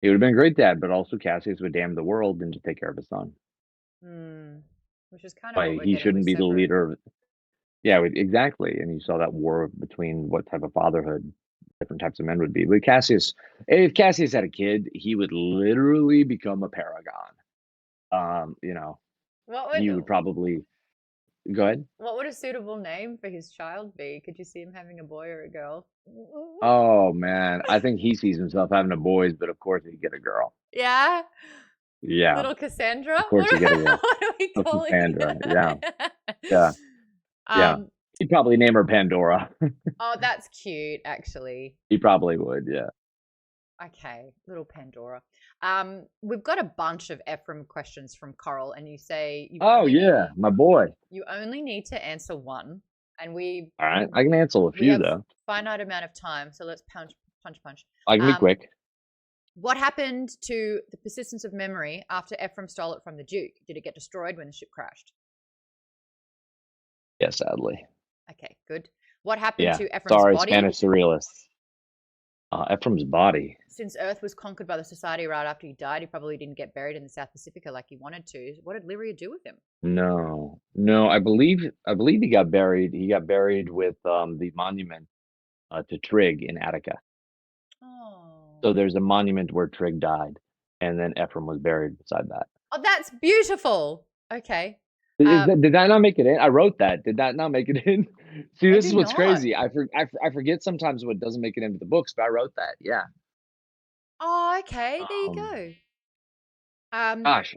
He would have been a great dad, but also Cassius would damn the world and just take care of his son. Which is kind of what Like we're he getting shouldn't with be the Severo. leader of. Yeah, exactly. And you saw that war between what type of fatherhood different types of men would be. But Cassius, if Cassius had a kid, he would literally become a paragon. He would probably go ahead. What would a suitable name for his child be? Could you see him having a boy or a girl? Oh man, I think he sees himself having a boys, but of course he'd get a girl. Yeah. Yeah, Little Cassandra? of course he'd get a girl. What are we Little calling Cassandra. it? Yeah, yeah, yeah. He'd probably name her Pandora. Oh, that's cute, actually. He probably would, yeah. Okay, little Pandora. We've got a bunch of Ephraim questions from Coral, and you say Oh yeah, my boy. you only need to answer one, and we All right, I can answer a we few have though. finite amount of time, so let's punch. I can be quick. What happened to the persistence of memory after Ephraim stole it from the Duke? Did it get destroyed when the ship crashed? Yeah, sadly. Okay, good. What happened Yeah. to Ephraim's Sorry, body? Spanish surrealists. Ephraim's body. Since Earth was conquered by the Society right after he died, he probably didn't get buried in the South Pacifica like he wanted to. What did Lyria do with him? No, no. I believe he got buried. He got buried with the monument to Trig in Attica. Oh. So there's a monument where Trig died, and then Ephraim was buried beside that. Oh, that's beautiful. Okay. Did that not make it in? I wrote that. Did that not make it in? See, this is what's not. crazy. I forget sometimes what doesn't make it into the books, but I wrote that. Yeah. Oh, okay. There you go. Gosh,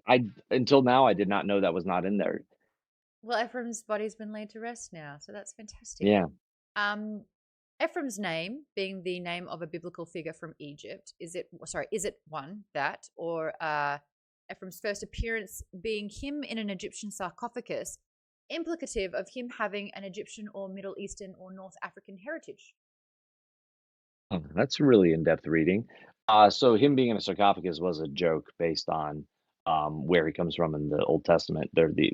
until now I did not know that was not in there. Well, Ephraim's body's been laid to rest now, so that's fantastic. Yeah. Ephraim's name being the name of a biblical figure from Egypt, is it one that, or Ephraim's first appearance being him in an Egyptian sarcophagus, implicative of him having an Egyptian or Middle Eastern or North African heritage? Oh, that's really in-depth reading. So him being in a sarcophagus was a joke based on where he comes from in the Old Testament. There, the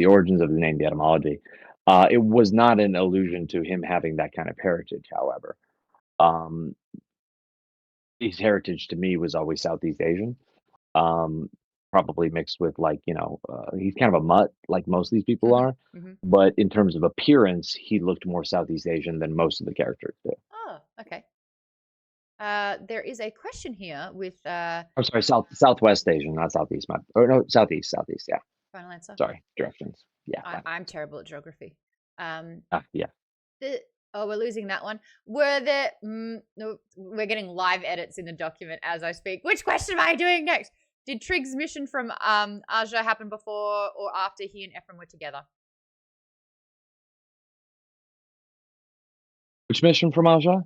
origins of the name, the etymology. It was not an allusion to him having that kind of heritage. However, um, his heritage to me was always Southeast Asian. Probably mixed with he's kind of a mutt like most of these people are, but in terms of appearance, he looked more Southeast Asian than most of the characters do. Oh, okay. There is a question here with I'm sorry, Southwest Asian, not Southeast. No, Southeast, yeah. Final answer. Sorry, directions. Yeah. I'm terrible at geography. Yeah. We're losing that one. Were there? No, we're getting live edits in the document as I speak. Which question am I doing next? Did Trig's mission from Aja happen before or after he and Ephraim were together? Which mission from Aja?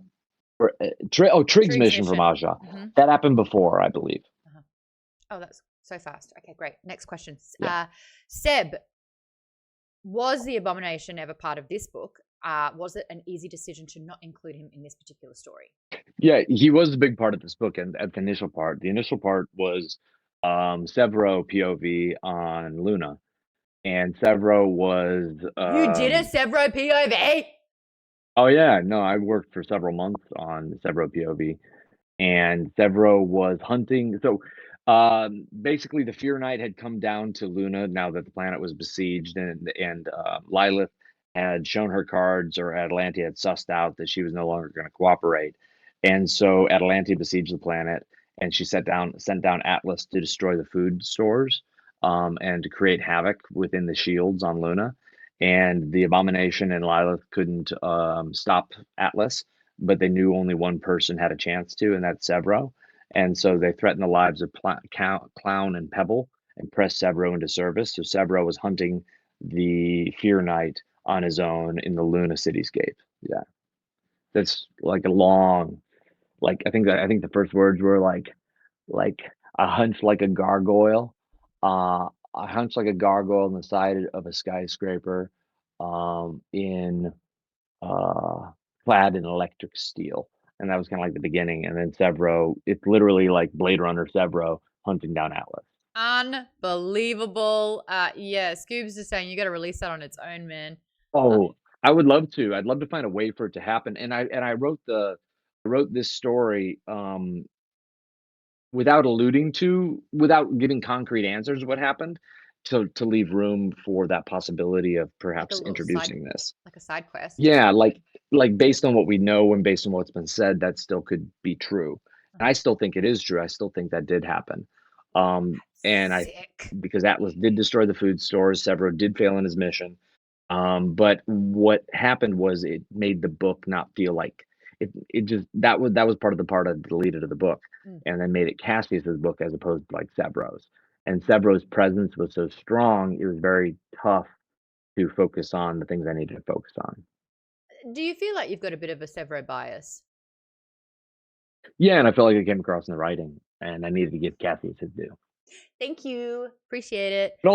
Trig's mission from Aja. That happened before, I believe. Oh, that's so fast. Okay, great. Next question. Yeah. Seb, was the Abomination ever part of this book? Was it an easy decision to not include him in this particular story? Yeah, he was a big part of this book, and at the initial part. The initial part was Severo POV on Luna, and Severo was. You did a Severo POV? Oh yeah, no, I worked for several months on Severo POV, and Severo was hunting. So basically, the Fear Knight had come down to Luna now that the planet was besieged, and Lilith had shown her cards, or Atalante had sussed out that she was no longer going to cooperate, and so Atalante besieged the planet, and she sent down Atlas to destroy the food stores, and to create havoc within the shields on Luna. And the Abomination and Lilith couldn't stop Atlas, but they knew only one person had a chance to, and that's Severo. And so they threatened the lives of Clown and Pebble and pressed Severo into service. So Severo was hunting the Fear Knight on his own in the Luna cityscape. Yeah, that's like a long, I think the first words were like a hunch like a gargoyle, a hunch like a gargoyle on the side of a skyscraper, in clad in electric steel. And that was kind of like the beginning. And then Severo, it's literally like Blade Runner Severo hunting down Atlas. Unbelievable. Yeah, Scoobs is saying you got to release that on its own, man. Oh, I would love to. I'd love to find a way for it to happen. And I wrote this story without giving concrete answers of what happened, to leave room for that possibility of perhaps introducing this. Like a side quest. Yeah, like based on what we know and based on what's been said, that still could be true. And I still think it is true. I still think that did happen. Because Atlas did destroy the food stores, Severo did fail in his mission. But what happened was it made the book not feel like it just that was part of the part I deleted of the book, and then made it Cassius's book as opposed to like Severo's. And Severo's presence was so strong, it was very tough to focus on the things I needed to focus on. Do you feel like you've got a bit of a Severo bias? Yeah, and I felt like it came across in the writing, and I needed to give Cassius his due. Thank you. Appreciate it. But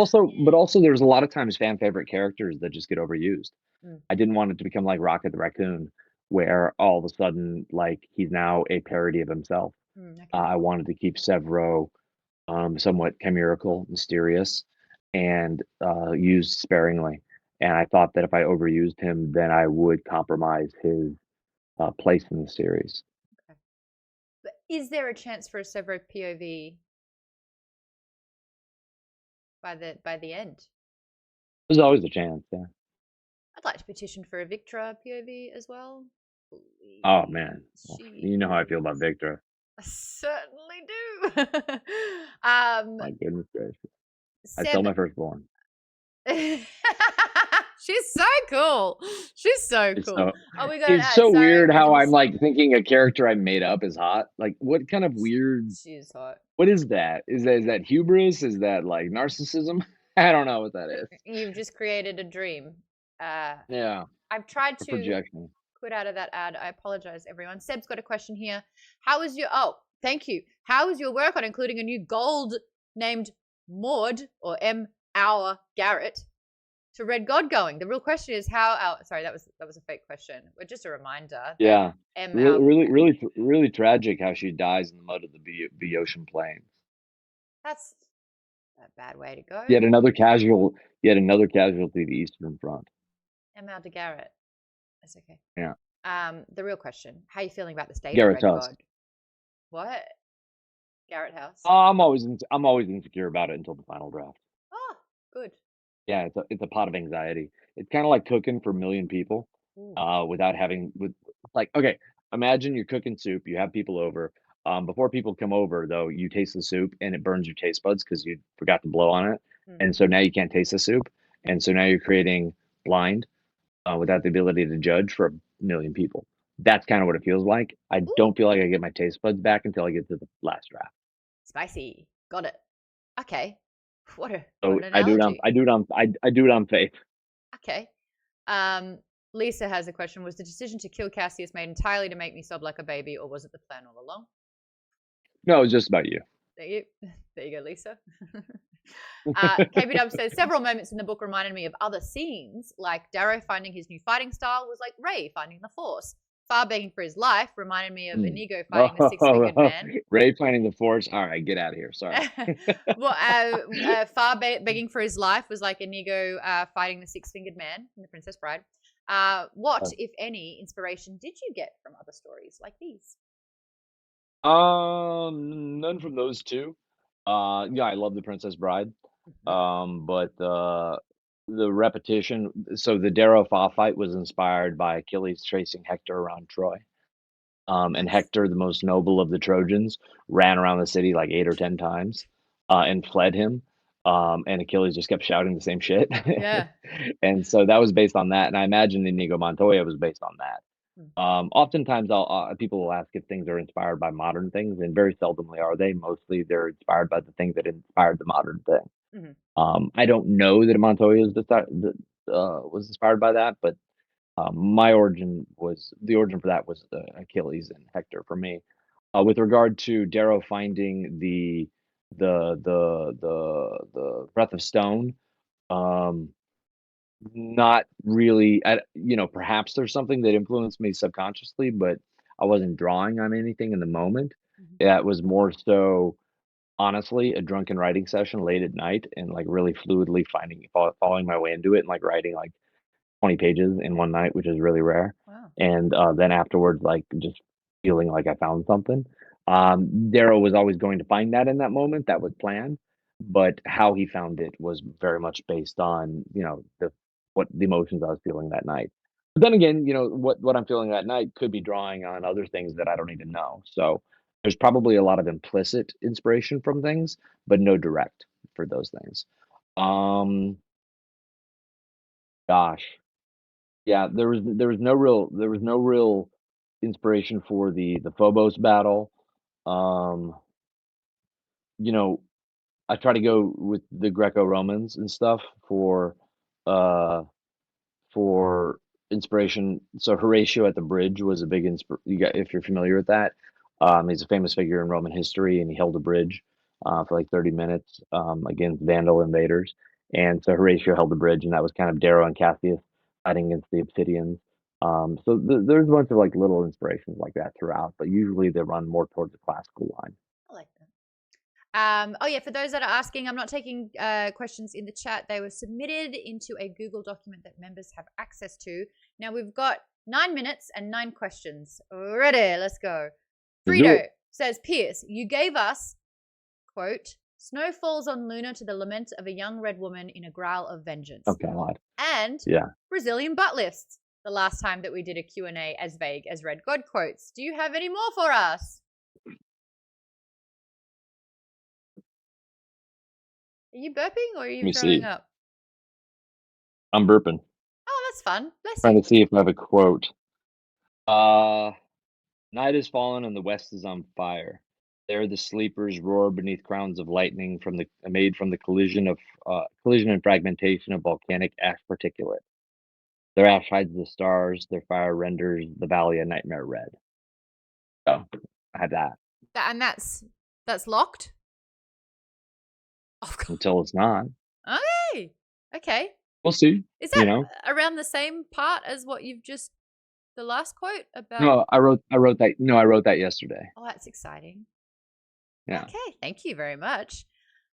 also, there's a lot of times fan favorite characters that just get overused. Mm, I didn't want it to become like Rocket the Raccoon, where all of a sudden, like, he's now a parody of himself. okay. I wanted to keep Severo somewhat chimerical, mysterious, and used sparingly. And I thought that if I overused him, then I would compromise his place in the series. Okay. But is there a chance for a Severo POV by the end? There's always a chance, yeah. I'd like to petition for a Victra POV as well. Oh man, well, She you know how I feel about Victra. I certainly do. My goodness gracious, I Seb, still my firstborn. she's so cool. She's so It's cool. so Oh, we got an it's ad. so Sorry, weird we're how gonna. I'm like thinking a character I made up is hot. Like, what kind of weird? She's hot. What is that? Is that hubris? Is that like narcissism? I don't know what that is. You've just created a dream. Yeah, I've tried a to projection. quit out of that ad. I apologize, everyone. Seb's got a question here. How is your? Oh, thank you. How is your work on including a new gold named Maude or M. Our Garrett to Red God going? The real question is how. Oh, sorry, that was a fake question. But just a reminder that Yeah, M. really, Our. really, really, really tragic how she dies in the mud of the Boeotian plains. That's a bad way to go. Yet another casualty to the Eastern Front. M. Our to Garrett. That's okay. Yeah. The real question: how are you feeling about the state Garrett's of Red house. God? What? Garrett House. I'm always insecure about it until the final draft. Oh, good. Yeah, it's a pot of anxiety. It's kind of like cooking for a million people, Ooh. without having with like okay, imagine you're cooking soup, you have people over. Before people come over, though, you taste the soup and it burns your taste buds because you forgot to blow on it, and so now you can't taste the soup, and so now you're creating blind, without the ability to judge for a million people. That's kind of what it feels like. I Ooh. don't feel like I get my taste buds back until I get to the last draft. Spicy. Got it. Okay. What So an I do it on analogy. I do it on faith. Okay. Lisa has a question. Was the decision to kill Cassius made entirely to make me sob like a baby, or was it the plan all along? No, it's just about you. There you, there you go, Lisa. KBW says several moments in the book reminded me of other scenes, like Darrow finding his new fighting style was like Ray finding the Force. Far begging for his life reminded me of Inigo fighting the six-fingered man. Ray finding the Force. All right, get out of here. Sorry. Well, Far begging for his life was like Inigo fighting the six-fingered man in The Princess Bride. What, if any, inspiration did you get from other stories like these? None from those two. Yeah, I love The Princess Bride. But the repetition. So the Darrow Fa fight was inspired by Achilles chasing Hector around Troy. And Hector, the most noble of the Trojans, ran around the city like 8 or 10 times, and fled him. And Achilles just kept shouting the same shit. Yeah. And so that was based on that. And I imagine Inigo Montoya was based on that. Oftentimes, people will ask if things are inspired by modern things, and very seldomly are they. Mostly, they're inspired by the thing that inspired the modern thing. I don't know that Montoya was inspired by that, but my origin was the origin for that was Achilles and Hector for me. With regard to Darrow finding the breath of stone, um, not really. Perhaps there's something that influenced me subconsciously, but I wasn't drawing on anything in the moment. That was more so, honestly, a drunken writing session late at night and like really fluidly following my way into it and like writing like 20 pages in one night, which is really rare. Wow. And then afterwards, like just feeling like I found something. Darrow was always going to find that in that moment. That was planned, but how he found it was very much based on the emotions I was feeling that night. But then again, what I'm feeling that night could be drawing on other things that I don't even know. So there's probably a lot of implicit inspiration from things, but no direct for those things. Gosh. Yeah, there was no real inspiration for the Phobos battle. Um, you know, I try to go with the Greco-Romans and stuff for for inspiration. So Horatio at the bridge was a big if you're familiar with that. He's a famous figure in Roman history, and he held a bridge for like 30 minutes against Vandal invaders. And so Horatio held the bridge, and that was kind of Darrow and Cassius fighting against the Obsidians. So there's a bunch of like little inspirations like that throughout, but usually they run more towards the classical line. I like that. Oh yeah, for those that are asking, I'm not taking questions in the chat. They were submitted into a Google document that members have access to. Now we've got 9 minutes and 9 questions. Ready, let's go. Frito says, Pierce, you gave us, quote, snow falls on Luna to the lament of a young red woman in a growl of vengeance. Oh God. And Brazilian butt lifts, the last time that we did a Q&A as vague as Red God quotes. Do you have any more for us? Are you burping or are you throwing up? I'm burping. Oh, that's fun. Bless Trying you. to see if I have a quote. Night has fallen and the west is on fire. There the sleepers roar beneath crowns of lightning made from the collision and fragmentation of volcanic ash particulate. Their ash hides the stars, their fire renders the valley a nightmare red. So I had that. And that's locked? Oh, until it's not. Okay. We'll see. Is that around the same part as what you've just the last quote about? No, I wrote that. No, I wrote that yesterday. Oh, that's exciting. Yeah. Okay, thank you very much.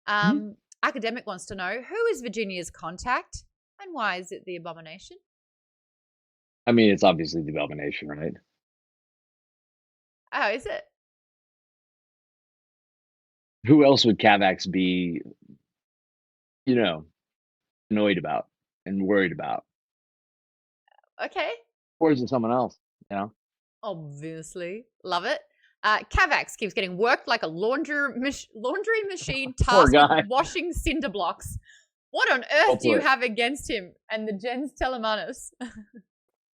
Academic wants to know, who is Virginia's contact and why is it the Abomination? I mean, it's obviously the Abomination, right? Oh, is it? Who else would Kavax be, annoyed about and worried about? Okay. Or is it someone else, Obviously. Love it. Kavax keeps getting worked like a laundry machine tasked with washing cinder blocks. What on earth do you have against him and the gens Telemanus?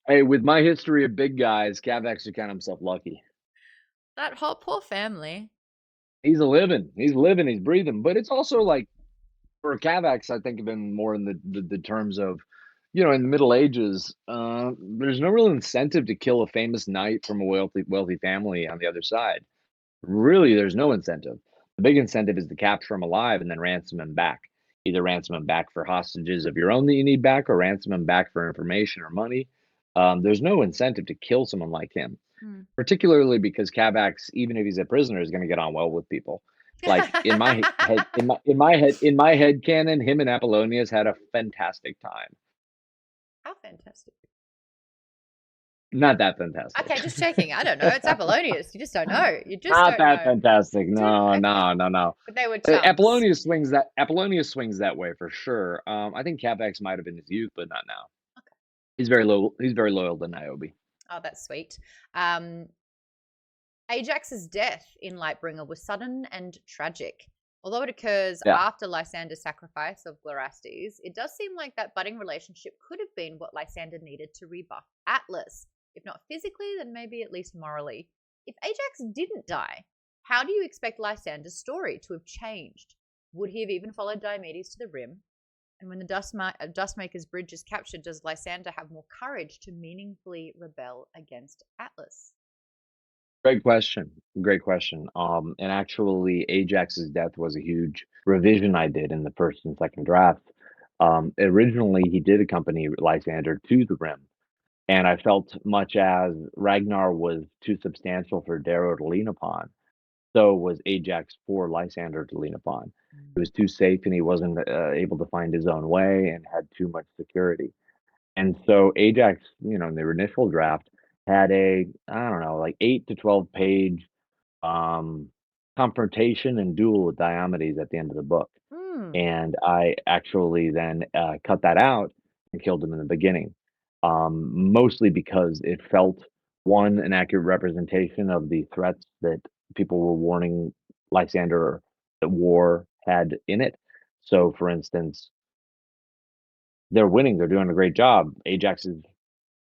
Hey, with my history of big guys, Kavax should count himself lucky. That poor family. He's living, he's breathing. But it's also like, for Kavax, I think of him more in the terms of, in the Middle Ages, there's no real incentive to kill a famous knight from a wealthy family on the other side. Really, there's no incentive. The big incentive is to capture him alive and then ransom him back. Either ransom him back for hostages of your own that you need back, or ransom him back for information or money. There's no incentive to kill someone like him, particularly because Kavax, even if he's a prisoner, is going to get on well with people. Like in my head canon, him and Apollonius had a fantastic time. How fantastic? Not that fantastic. Okay, just checking. I don't know. It's Apollonius. You just don't know. You just not don't that know. Fantastic. No, no. But they were chums. Apollonius swings that way for sure. I think Kavax might have been his youth, but not now. Okay. He's very loyal to Niobe. Oh, that's sweet. Ajax's death in Lightbringer was sudden and tragic. Although it occurs after Lysander's sacrifice of Glorastes, it does seem like that budding relationship could have been what Lysander needed to rebuff Atlas. If not physically, then maybe at least morally. If Ajax didn't die, how do you expect Lysander's story to have changed? Would he have even followed Diomedes to the Rim? And when the Dustmaker's bridge is captured, does Lysander have more courage to meaningfully rebel against Atlas? Great question. And actually, Ajax's death was a huge revision I did in the first and second draft. Originally, he did accompany Lysander to the Rim, and I felt much as Ragnar was too substantial for Darrow to lean upon, so was Ajax for Lysander to lean upon. It was too safe, and he wasn't able to find his own way and had too much security. And so Ajax, in the initial draft, had a, I don't know, like 8 to 12 page confrontation and duel with Diomedes at the end of the book. And I actually then cut that out and killed him in the beginning, mostly because it felt, one, an accurate representation of the threats that people were warning Lysander that war had in it. So, for instance, they're winning, they're doing a great job. Ajax is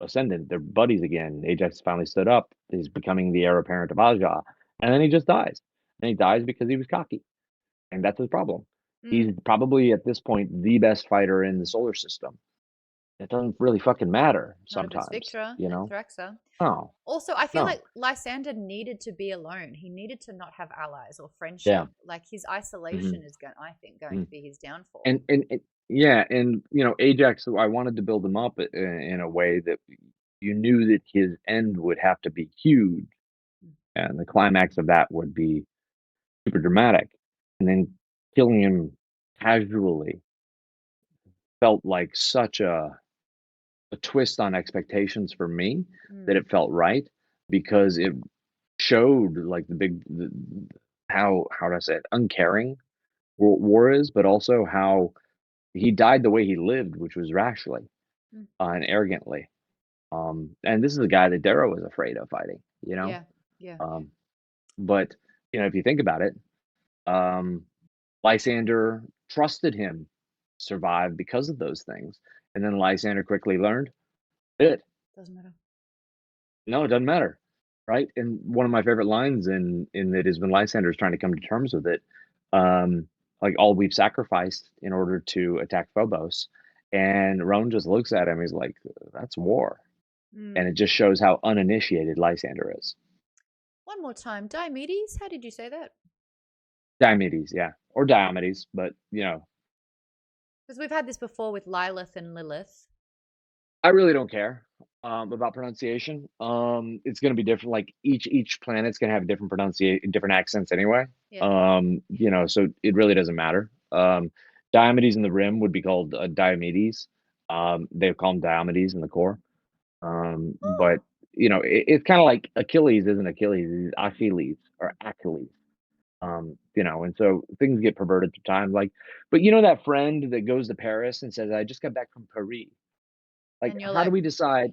ascendant, they're buddies again. Ajax finally stood up, he's becoming the heir apparent of Aja, and then he just dies. And he dies because he was cocky, and that's his problem. He's probably, at this point, the best fighter in the solar system. it doesn't really fucking matter Not if it's sometimes, Victra you and know? Thraxa. No, Also, I feel no. like Lysander needed to be alone. He needed to not have allies or Yeah. friendship. Like his Mhm, isolation is going, I think, going mhm. to be his downfall. And yeah, and, Ajax, I wanted to build him up in a way that you knew that his end would have to be huge, Mm. and the climax of that would be super dramatic, and then killing him casually felt like such a twist on expectations for me that Mm. it felt right because it showed, like, the how do I say it? Uncaring war is, but also how he died the way he lived, which was rashly, Mm. and arrogantly. And this is a guy that Darrow was afraid of fighting, Yeah. Yeah. Um, but, if you think about it, um, Lysander trusted him, survived because of those things, and then Lysander quickly learned, it. Doesn't matter. No, it doesn't matter, right? And one of my favorite lines in it is when Lysander is trying to come to terms with it, like, all we've sacrificed in order to attack Phobos, and Roan just looks at him, he's like, "That's war." And Mm. it just shows how uninitiated Lysander is. One more time. Diomedes? How did you say that? Diomedes, yeah, or Diomedes, but, Because we've had this before with Lilith and Lilith. I really don't care, about pronunciation. It's gonna be different, like, each planet's gonna have different different accents anyway. Yeah. So it really doesn't matter. Diomedes in the Rim would be called, Diomedes. They call him Diomedes in the core. But, Oh. it's kinda like Achilles isn't Achilles, he's Achilles or Achilles. And so things get perverted through time, like, but that friend that goes to Paris and says, "I just got back from Paris." Like, And you're how do like, we decide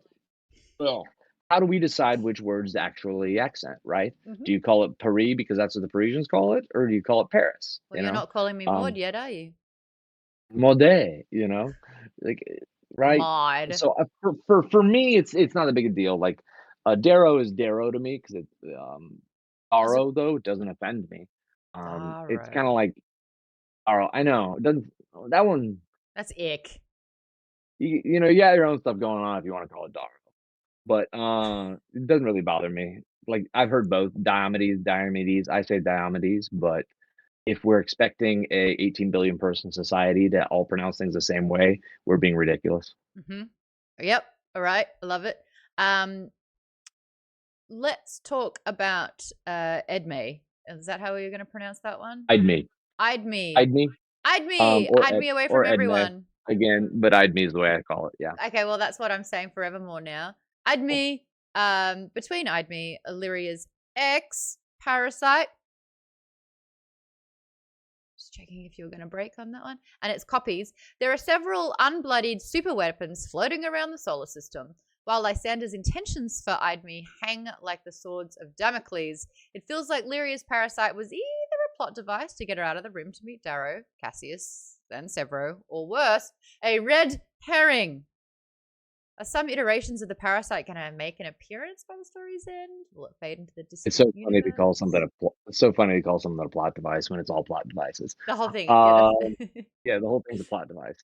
well, how do we decide which words to actually accent, right? mm-hmm. Do you call it Paris because that's what the Parisians call it, or do you call it Paris, Well, you're not calling me Maude Um, yet, are you? Maude, like, right? Maude. So, for me, it's not a big a deal, like, Darrow is Darrow to me 'cause it's, Does it? Darrow, though, doesn't offend me. It's kinda Darrow. like Darrow, I know, it doesn't that one, That's ick. you got your own stuff going on if you wanna call it Darrow, but, it doesn't really bother me. Like, I've heard both, Diomedes, I say Diomedes, but if we're expecting a 18 billion person society to all pronounce things the same way, we're being ridiculous. Mm-hmm. Yep. All right. I love it. Um, let's talk about Edme. Is that how you're going to pronounce that one? Eidmi. Eidme. Eidmi, Eidme. Hide me away from or Edme, everyone. again, but Eidmi is the way I call it, yeah. Okay, well that's what I'm saying forevermore now. Cool. Eidme. Between Eidme, Lyria's ex parasite. Just checking if you were going to break on that one. And its copies. There are several unbloodied super weapons floating around the solar system. While Lysander's intentions for Eidme hang like the swords of Damocles, it feels like Lyria's parasite was either a plot device to get her out of the rim to meet Darrow, Cassius, and Severo, or worse, a red herring. Are some iterations of the parasite going to make an appearance by the story's end? Will it fade into the It's distant so funny to call something universe? it's so funny to call something a plot device when it's all plot devices. The whole thing, yeah. Uh, yeah, the whole thing's a plot device.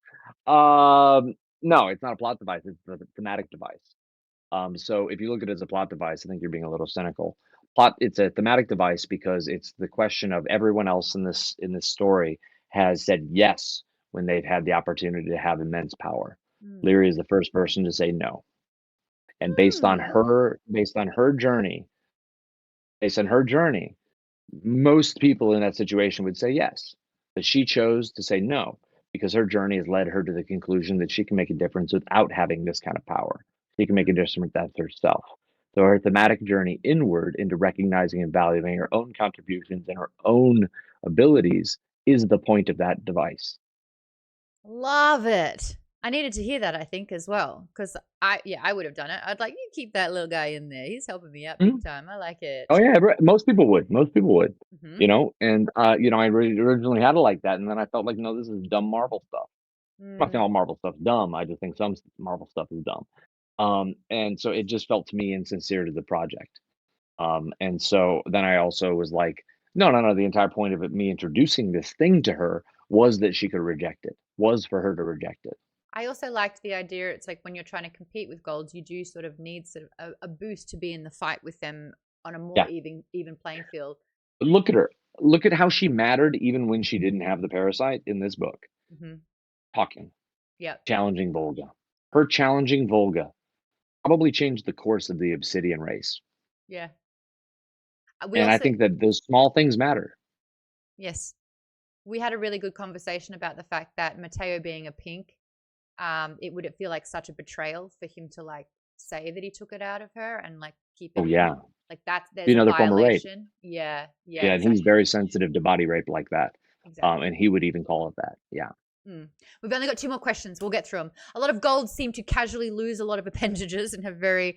No, it's not a plot device, it's a thematic device. So if you look at it as a plot device, I think you're being a little cynical. It's a thematic device because it's the question of everyone else in this story has said yes when they've had the opportunity to have immense power. Hmm. Lyria is the first person to say no. And Hmm. based on her journey, most people in that situation would say yes. But she chose to say no because her journey has led her to the conclusion that she can make a difference without having this kind of power. She can make a Hmm. difference with herself. So her thematic journey inward into recognizing and valuing her own contributions and her own abilities is the point of that device. Love it. I needed to hear that, I think, as well. Because I would have done it. I'd like, you keep that little guy in there. He's helping me out big Mhm. time. I like Oh it. yeah, most people would. Most people would. Mm-hmm. And I originally had it like that, and then I felt like, no, this is dumb Marvel stuff. I'm not saying Mm. all Marvel stuff's dumb. I just think some Marvel stuff is dumb. And so it just felt to me insincere to the project. And so then I also was like, no, no, no. The entire point of it, me introducing this thing to her, was that she could reject it. Was for her to reject it. I also liked the idea. It's like when you're trying to compete with golds, you do sort of need sort of a boost to be in the fight with them on a more Yeah. even playing field. Look at her. Look at how she mattered even when she didn't have the parasite in this book. Talking, Yeah. challenging Volga. Her challenging Volga probably changed the course of the Obsidian race. Yeah. And I think that those small things matter. Yes. We had a really good conversation about the fact that Matteo being a pink, it would feel like such a betrayal for him to like say that he took it out of her and like keep it Oh, in. yeah. Like there's Be a another form of rape. violation. Yeah. Yeah, Yeah, and he's exactly. very sensitive to body rape like that. Exactly. And he would even call it that. Yeah. We've only got 2 more questions. We'll get through them. A lot of golds seem to casually lose a lot of appendages and have they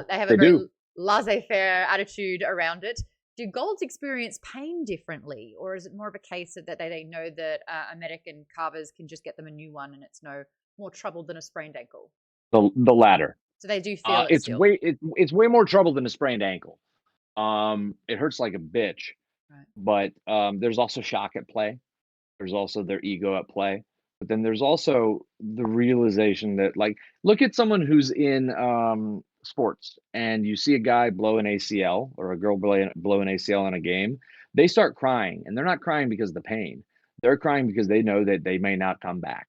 have a very laissez-faire attitude around it. Do golds experience pain differently, or is it more of a case that they know that a medic and carvers can just get them a new one and it's no more trouble than a sprained ankle? The latter. So they do feel it still. It's way more trouble than a sprained ankle. It hurts like a bitch. Right. But there's also shock at play. There's also their ego at play. But then there's also the realization that, like, look at someone who's in sports and you see a guy blow an ACL or a girl blow an ACL in a game. They start crying, and they're not crying because of the pain. They're crying because they know that they may not come back.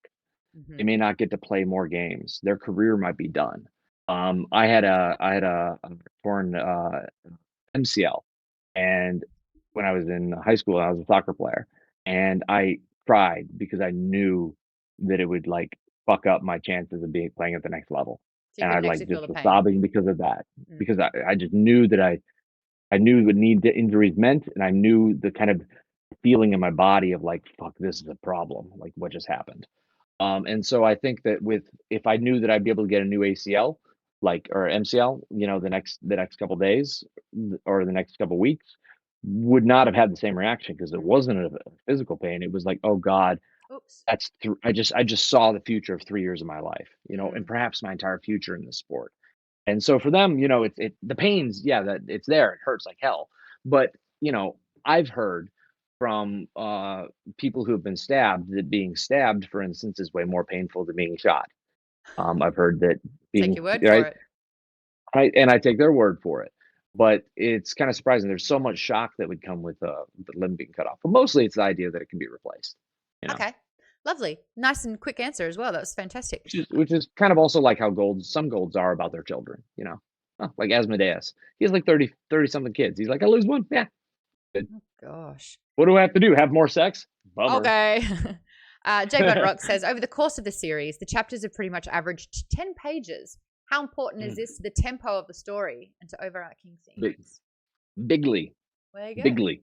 They may not get to play more games. Their career might be done. I had a torn MCL, and when I was in high school, I was a soccer player, and I cried because I knew that it would like fuck up my chances of playing at the next level, So you and I couldn't like actually feel just the was pain. sobbing because of that. Because I just knew that I knew what the injuries meant, and I knew the kind of feeling in my body of like, fuck, this is a problem. Like, what just happened? And so I think that if I knew that I'd be able to get a new ACL, like or MCL, the next couple days or the next couple weeks, would not have had the same reaction because it wasn't a physical pain. It was like, oh God, Oops. I just saw the future of 3 years of my life, and perhaps my entire future in the sport. And so for them, the pains, yeah, that it's there, it hurts like hell. But I've heard from people who have been stabbed that being stabbed, for instance, is way more painful than being shot. I've heard that Take being your word for right, it. right, and I take their word for it. But it's kind of surprising. There's so much shock that would come with the limb being cut off. But mostly, it's the idea that it can be replaced. Okay. Lovely. Nice and quick answer as well. That was fantastic. Which is kind of also like how some golds are about their children. Like Asmodeus, he has like 30 something kids. He's like, I lose one. Yeah. Good. Oh, gosh. What do I have to do? Have more sex? Bummer. Okay. J. Bud Rock says, over the course of the series, the chapters have pretty much averaged 10 pages. How important is this to the tempo of the story and to overarching themes? Bigly. There you go. Bigly.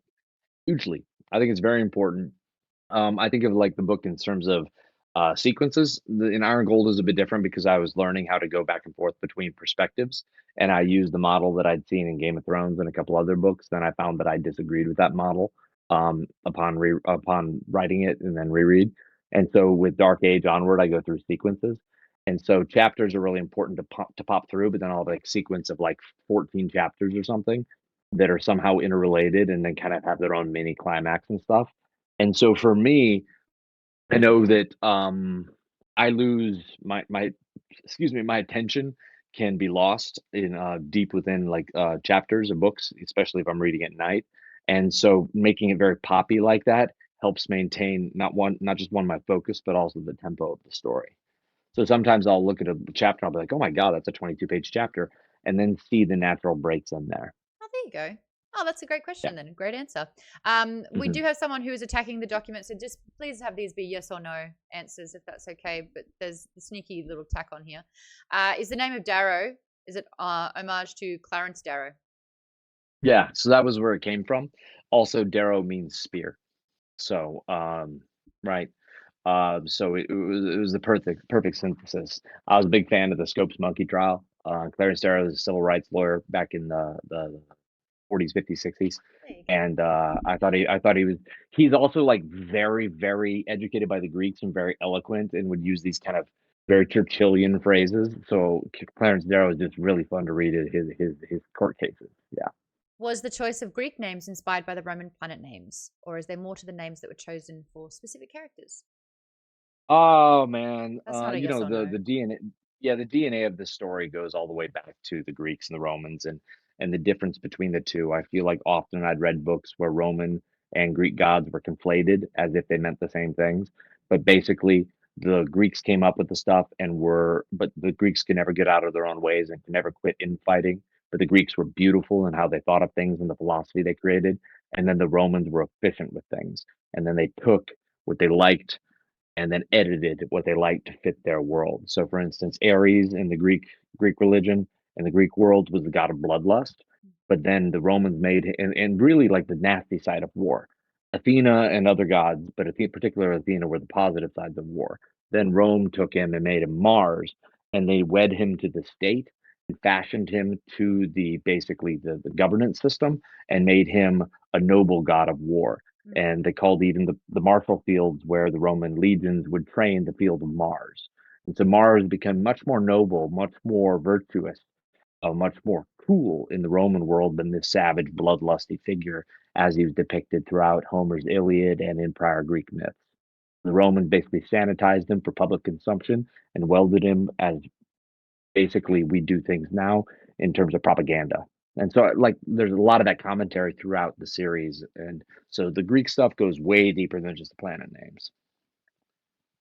Hugely. I think it's very important. I think of like the book in terms of sequences. In Iron Gold is a bit different because I was learning how to go back and forth between perspectives, and I used the model that I'd seen in Game of Thrones and a couple other books. Then I found that I disagreed with that model upon writing it and then reread. And so with Dark Age onward, I go through sequences. And so chapters are really important to pop through, but then I'll have like sequence of like 14 chapters or something that are somehow interrelated and then kind of have their own mini climax and stuff. And so for me, I know that I lose my attention can be lost in deep within like chapters of books, especially if I'm reading at night. And so making it very poppy like that helps maintain not just my focus, but also the tempo of the story. So sometimes I'll look at a chapter, I'll be like, oh my God, that's a 22-page chapter, and then see the natural breaks in there. Oh, there you go. Oh, that's a great question then. A great answer. We Mhm. do have someone who is attacking the document, so just please have these be yes or no answers if that's okay. But there's the sneaky little tack on here. Is the name of Darrow, is it homage to Clarence Darrow? Yeah, so that was where it came from. Also, Darrow means spear. So, right. So it was the perfect synthesis. I was a big fan of the Scopes monkey trial. Clarence Darrow was a civil rights lawyer back in the 40s, 50s, 60s. There you go. And I thought he's also like very, very educated by the Greeks and very eloquent and would use these kind of very Churchillian phrases. So Clarence Darrow is just really fun to read his court cases. Yeah. Was the choice of Greek names inspired by the Roman planet names, or is there more to the names that were chosen for specific characters? Oh man, That's not a you yes know or no. the DNA, yeah, the DNA of the story goes all the way back to the Greeks and the Romans, and the difference between the two. I feel like often I'd read books where Roman and Greek gods were conflated as if they meant the same things, but basically the Greeks came up with the stuff but the Greeks could never get out of their own ways and could never quit infighting. But the Greeks were beautiful in how they thought of things and the philosophy they created, and then the Romans were efficient with things, and then they took what they liked and then edited what they liked to fit their world. So, for instance, Ares in the Greek religion and the Greek world was the god of bloodlust, but then the Romans made and really like the nasty side of war. Athena and other gods, but particular Athena were the positive sides of war. Then Rome took him and made him Mars, and they wed him to the state and fashioned him to the basically the governance system and made him a noble god of war, and they called even the martial fields where the Roman legions would train the field of Mars. And so Mars became much more noble, much more virtuous, much more cool in the Roman world than this savage, bloodlusty figure as he was depicted throughout Homer's Iliad and in prior Greek myths. The Romans basically sanitized him for public consumption and welded him as basically we do things now in terms of propaganda. And so, like, there's a lot of that commentary throughout the series, and so the Greek stuff goes way deeper than just the planet names.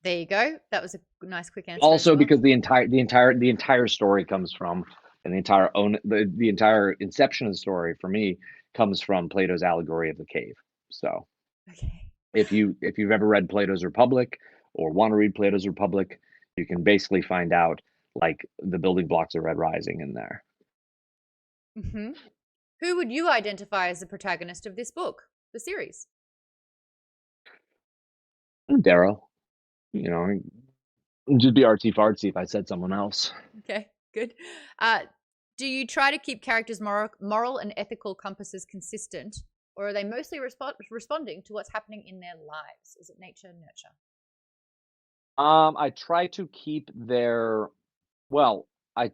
There you go. That was a nice quick answer as Also, well. because the entire story comes from, and the entire inception of the story for me comes from Plato's allegory of the cave. So, Okay. if you've ever read Plato's Republic or want to read Plato's Republic, you can basically find out like the building blocks of Red Rising in there. Hmm. Who would you identify as the protagonist of this book, the series? Darrow, you know, it'd just be artsy fartsy if I said someone else. Okay, good. Do you try to keep characters' moral and ethical compasses consistent, or are they mostly responding to what's happening in their lives? Is it nature, nurture? I try to keep their well, I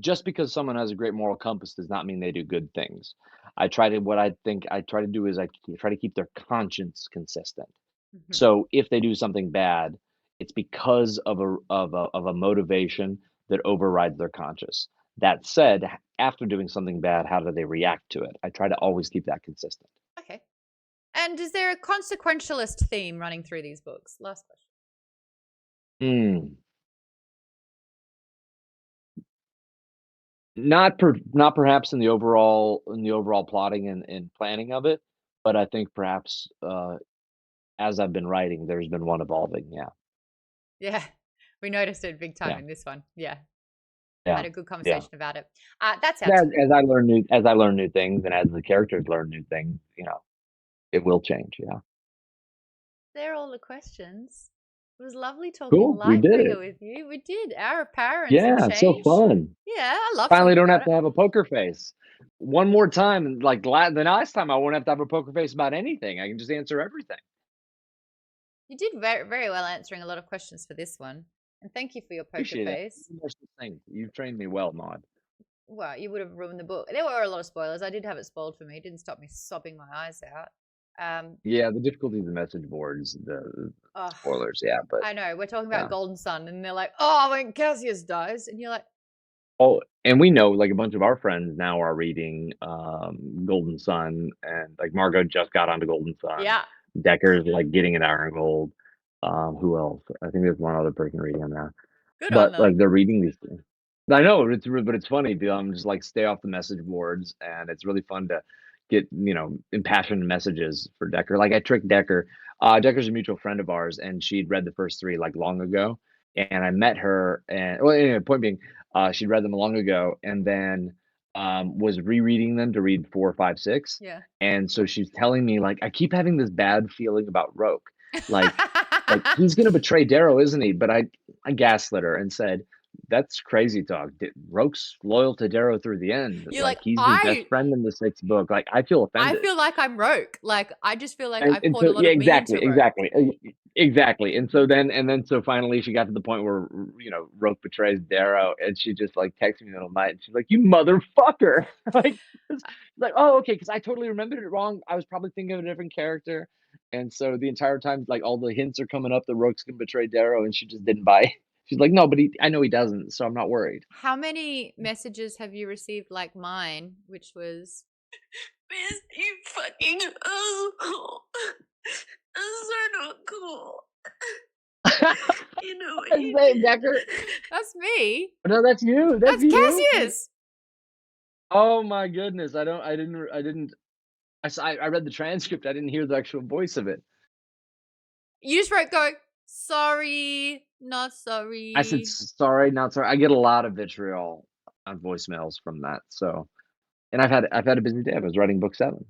just because someone has a great moral compass does not mean they do good things. What I think I try to do is try to keep their conscience consistent. Hmm. So if they do something bad, it's because of a motivation that overrides their conscience. That said, after doing something bad, how do they react to it? I try to always keep that consistent. Okay. And is there a consequentialist theme running through these books? Last question. Hmm. Not perhaps in the overall plotting and planning of it, but I think perhaps, as I've been writing, there's been one evolving, yeah. Yeah, we noticed it big time Yeah, in this one. Yeah, yeah, had a good yeah. conversation about it. That's our As I learn new things and as the characters learn new things, it will change, yeah. They're all the questions. It was lovely talking Cool, we did Lightbringer it. with you. We did. Hour of power and some Yeah, it's so change. fun. Yeah, I love Finally talking don't about have it. to have a poker face. One more time, and like the last time I won't have to have a poker face about anything. I can just answer everything. You did very, very well answering a lot of questions for this one. And thank you for your poker Appreciate it. face. More succinct. You've trained me well, Maude. Well, you would have ruined the book. There were a lot of spoilers. I did have it spoiled for me. It didn't stop me sobbing my eyes out. Yeah, the difficulty of the message boards, the Oh, spoilers, yeah, but I know. We're talking about yeah. Golden Sun, and they're like, "Oh, when Cassius dies," and you're like, Oh, and we know like a bunch of our friends now are reading Golden Sun, and like Margot just got onto Golden Sun. "Yeah, Decker's like getting an Iron Gold. Who else? I think there's one other person reading them now. good on But like them." they're reading these things. I know but it's funny. Just like stay off the message boards, and it's really fun to get impassioned messages for Decker. Like I tricked Decker. Decker's a mutual friend of ours, and she'd read the first three like long ago, and I met her. And well, anyway, point being, she'd read them long ago, and then was rereading them to read 4, 5, 6. Yeah. And so she's telling me like I keep having this bad feeling about Roke, like he's gonna betray Darrow, isn't he? But I gaslit her and said, "That's crazy talk. Roke's loyal to Darrow through the end. You're Like like, he's his best friend in the sixth book. Like I feel I offended." feel like I'm Roke. Like I just feel like And, I've and poured so a lot yeah, of me exactly, into Roke. exactly. And so finally she got to the point where Roke betrays Darrow, and she just like texts me in the middle of the night, and she's like, "You motherfucker!" like, oh okay, because I totally remembered it wrong. I was probably thinking of a different character. And so the entire time, like, all the hints are coming up, the Rook's gonna betray Darrow, and she just didn't buy it. She's like, "No, but I know he doesn't, so I'm not worried." How many messages have you received like mine, which was, Miss, you fucking asshole. Those are not cool. You know what you Say, did. Decker. that's me. No, that's you. That's That's you. Cassius. Oh my goodness. I didn't. I read the transcript. I didn't hear the actual voice of it. You just wrote go, sorry, not sorry. I said sorry, not sorry. I get a lot of vitriol on voicemails from that. So, and I've had a busy day. I was writing book 7.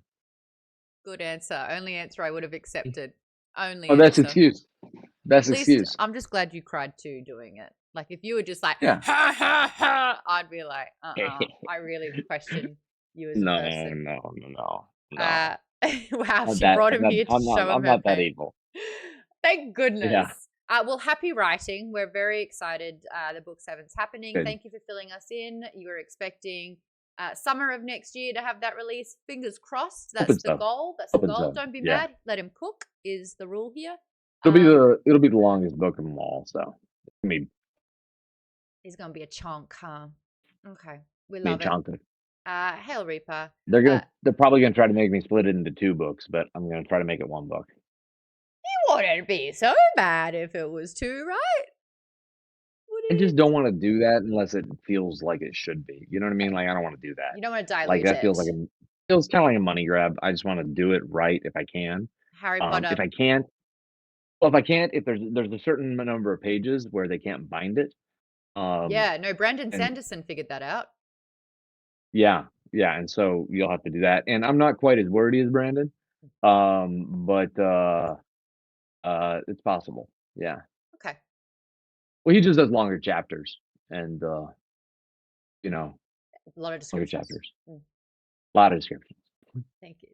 Good answer. Only answer I would have accepted. Only Oh, that's answer. excuse. Best At least excuse. I'm just glad you cried too doing it. Like if you were just like, Yeah. ha ha ha, I'd be like, I really question you as a No, person. no. Wow, Not she that- brought him I'm here to not- show him I'm her not that pain. evil. Thank goodness. Yeah. Well, happy writing. We're very excited. The book 7's happening. Good. Thank you for filling us in. You were expecting summer of next year to have that release. Fingers crossed. That's Hoping the so. goal. That's the Hoping goal. so. Don't be Yeah. mad. Let him cook is the rule here. It'll be the longest book of them all. So, I mean, He's gonna be a chunk, huh? Okay, we me love and it. Chonka. Hail Reaper. They're probably gonna try to make me split it into 2 books, but I'm gonna try to make it 1 book. It wouldn't be so bad if it was 2, right? I just don't want to do that unless it feels like it should be. You know what I mean? Like I don't want to do that. You don't want to dilute Like that it. feels feels kind of like a money grab. I just want to do it right if I can. Harry Potter. If I can't, if there's a certain number of pages where they can't bind it. Yeah, no, Brandon and- Sanderson figured that out. Yeah, and so you'll have to do that. And I'm not quite as wordy as Brandon, but it's possible. Yeah. Okay. Well, he just does longer chapters, and you know, A lot of longer descriptions. chapters, a lot of descriptions. Thank you.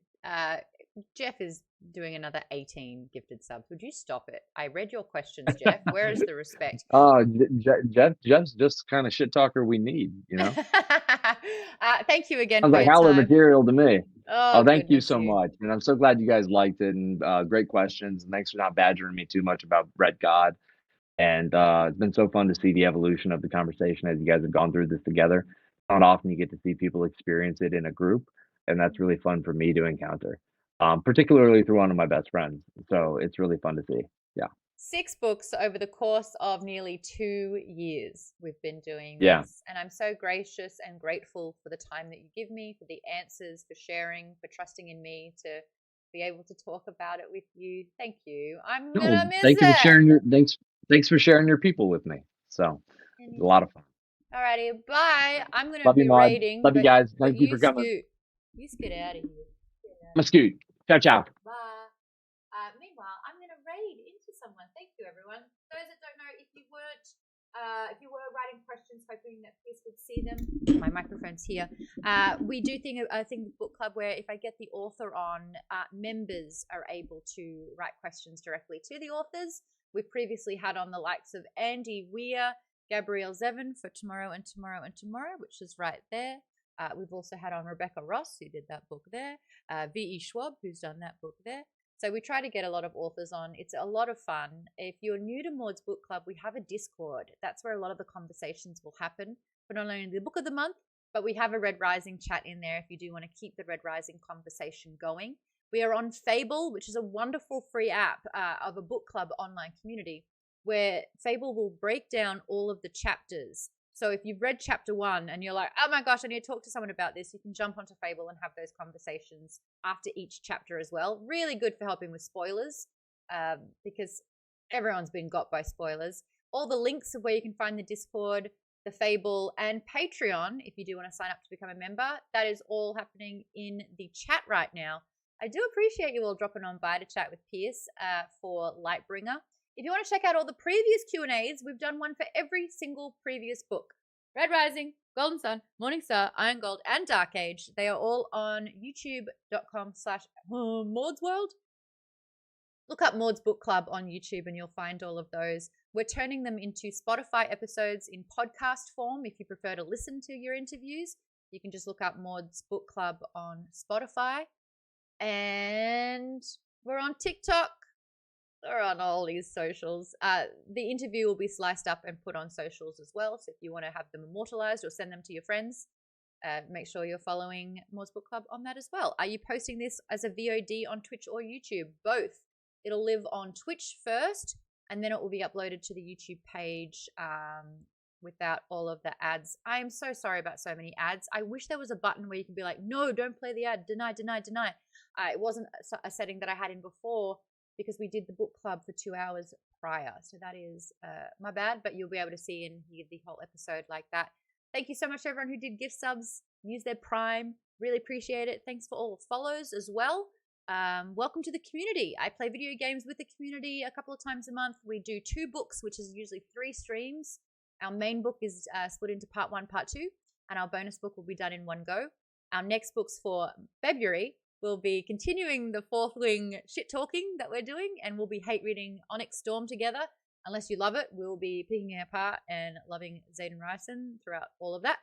Jeff is doing another 18 gifted subs. Would you stop it? I read your questions, Jeff. Where is the respect? Jeff's just kind of shit talker we need, you know. Thank you again Sounds for like your Howler time. material to me. Oh, thank you goodness so much, and I'm so glad you guys liked it, and great questions. And thanks for not badgering me too much about Red God. And it's been so fun to see the evolution of the conversation as you guys have gone through this together. Not often you get to see people experience it in a group, and that's really fun for me to encounter, particularly through one of my best friends. So it's really fun to see. Yeah. 6 books over the course of nearly 2 years we've been doing this. Yeah. And I'm so gracious and grateful for the time that you give me, for the answers, for sharing, for trusting in me to be able to talk about it with you. Thank you. I'm gonna miss thank you for it. sharing thanks for sharing your people with me. So it's a lot of fun. Alrighty, bye. I'm gonna Love be you, Maude. raiding. Love you guys. but Thank you for coming. Scoot. You scoot out of here. I'm a scoot. Ciao, ciao. Bye. Meanwhile, I'm going to raid into someone. Thank you, everyone. Those that don't know, if you were writing questions, hoping that Pierce would see them. My microphone's here. We do a thing with book club where if I get the author on, members are able to write questions directly to the authors. We've previously had on the likes of Andy Weir, Gabrielle Zevin for Tomorrow and Tomorrow and Tomorrow, which is right there. We've also had on Rebecca Ross, who did that book there. V.E. Schwab, who's done that book there. So we try to get a lot of authors on. It's a lot of fun. If you're new to Maude's Book Club, we have a Discord. That's where a lot of the conversations will happen for not only the book of the month, but we have a Red Rising chat in there if you do want to keep the Red Rising conversation going. We are on Fable, which is a wonderful free app of a book club online community where Fable will break down all of the chapters. So if you've read chapter 1 and you're like, oh my gosh, I need to talk to someone about this, you can jump onto Fable and have those conversations after each chapter as well. Really good for helping with spoilers because everyone's been got by spoilers. All the links of where you can find the Discord, the Fable, and Patreon, if you do want to sign up to become a member, that is all happening in the chat right now. I do appreciate you all dropping on by to chat with Pierce for Lightbringer. If you want to check out all the previous Q&As, we've done one for every single previous book. Red Rising, Golden Sun, Morning Star, Iron Gold, and Dark Age. They are all on youtube.com/Maude's World. Look up Maude's Book Club on YouTube and you'll find all of those. We're turning them into Spotify episodes in podcast form. If you prefer to listen to your interviews, you can just look up Maude's Book Club on Spotify. And We're on TikTok. We're on all these socials. The interview will be sliced up and put on socials as well. So if you want to have them immortalized or send them to your friends, make sure you're following Maude's Book Club on that as well. Are you posting this as a VOD on Twitch or YouTube? Both. It'll live on Twitch first, and then it will be uploaded to the YouTube page without all of the ads. I am so sorry about so many ads. I wish there was a button where you could be like, no, don't play the ad, deny, deny, deny. It wasn't a setting that I had in before because we did the book club for 2 hours prior. So that is my bad, but you'll be able to see and hear the whole episode like that. Thank you so much to everyone who did gift subs, use their Prime. Really appreciate it. Thanks for all the follows as well. Welcome to the community. I play video games with the community a couple of times a month. We do 2 books, which is usually 3 streams. Our main book is split into part 1, part 2, and our bonus book will be done in one go. Our next books for February will be continuing the Fourth Wing shit talking that we're doing, and we'll be hate reading Onyx Storm together. Unless you love it, we'll be picking it apart and loving Xaden Ryson throughout all of that.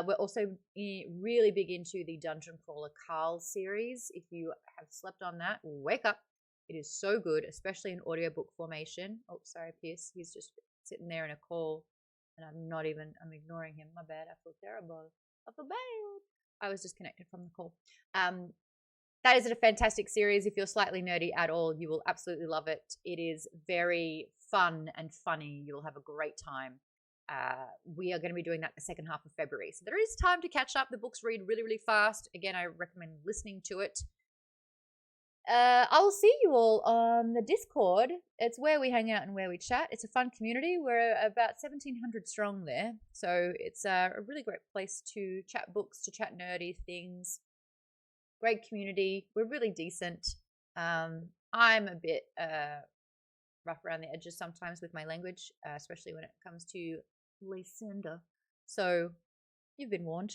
We're also really big into the Dungeon Crawler Carl series. If you have slept on that, wake up. It is so good, especially in audiobook formation. Oh, sorry, Pierce. He's just sitting there in a call, and I'm ignoring him. My bad. I feel terrible. I feel bad. I was disconnected from the call. That is a fantastic series. If you're slightly nerdy at all, you will absolutely love it. It is very fun and funny. You'll have a great time. We are going to be doing that the second half of February. So there is time to catch up. The books read really, really fast. Again, I recommend listening to it. I will see you all on the Discord. It's where we hang out and where we chat. It's a fun community. We're about 1,700 strong there. So it's a really great place to chat books, to chat nerdy things. Great community. We're really decent. I'm a bit rough around the edges sometimes with my language, especially when it comes to Lysander. So you've been warned.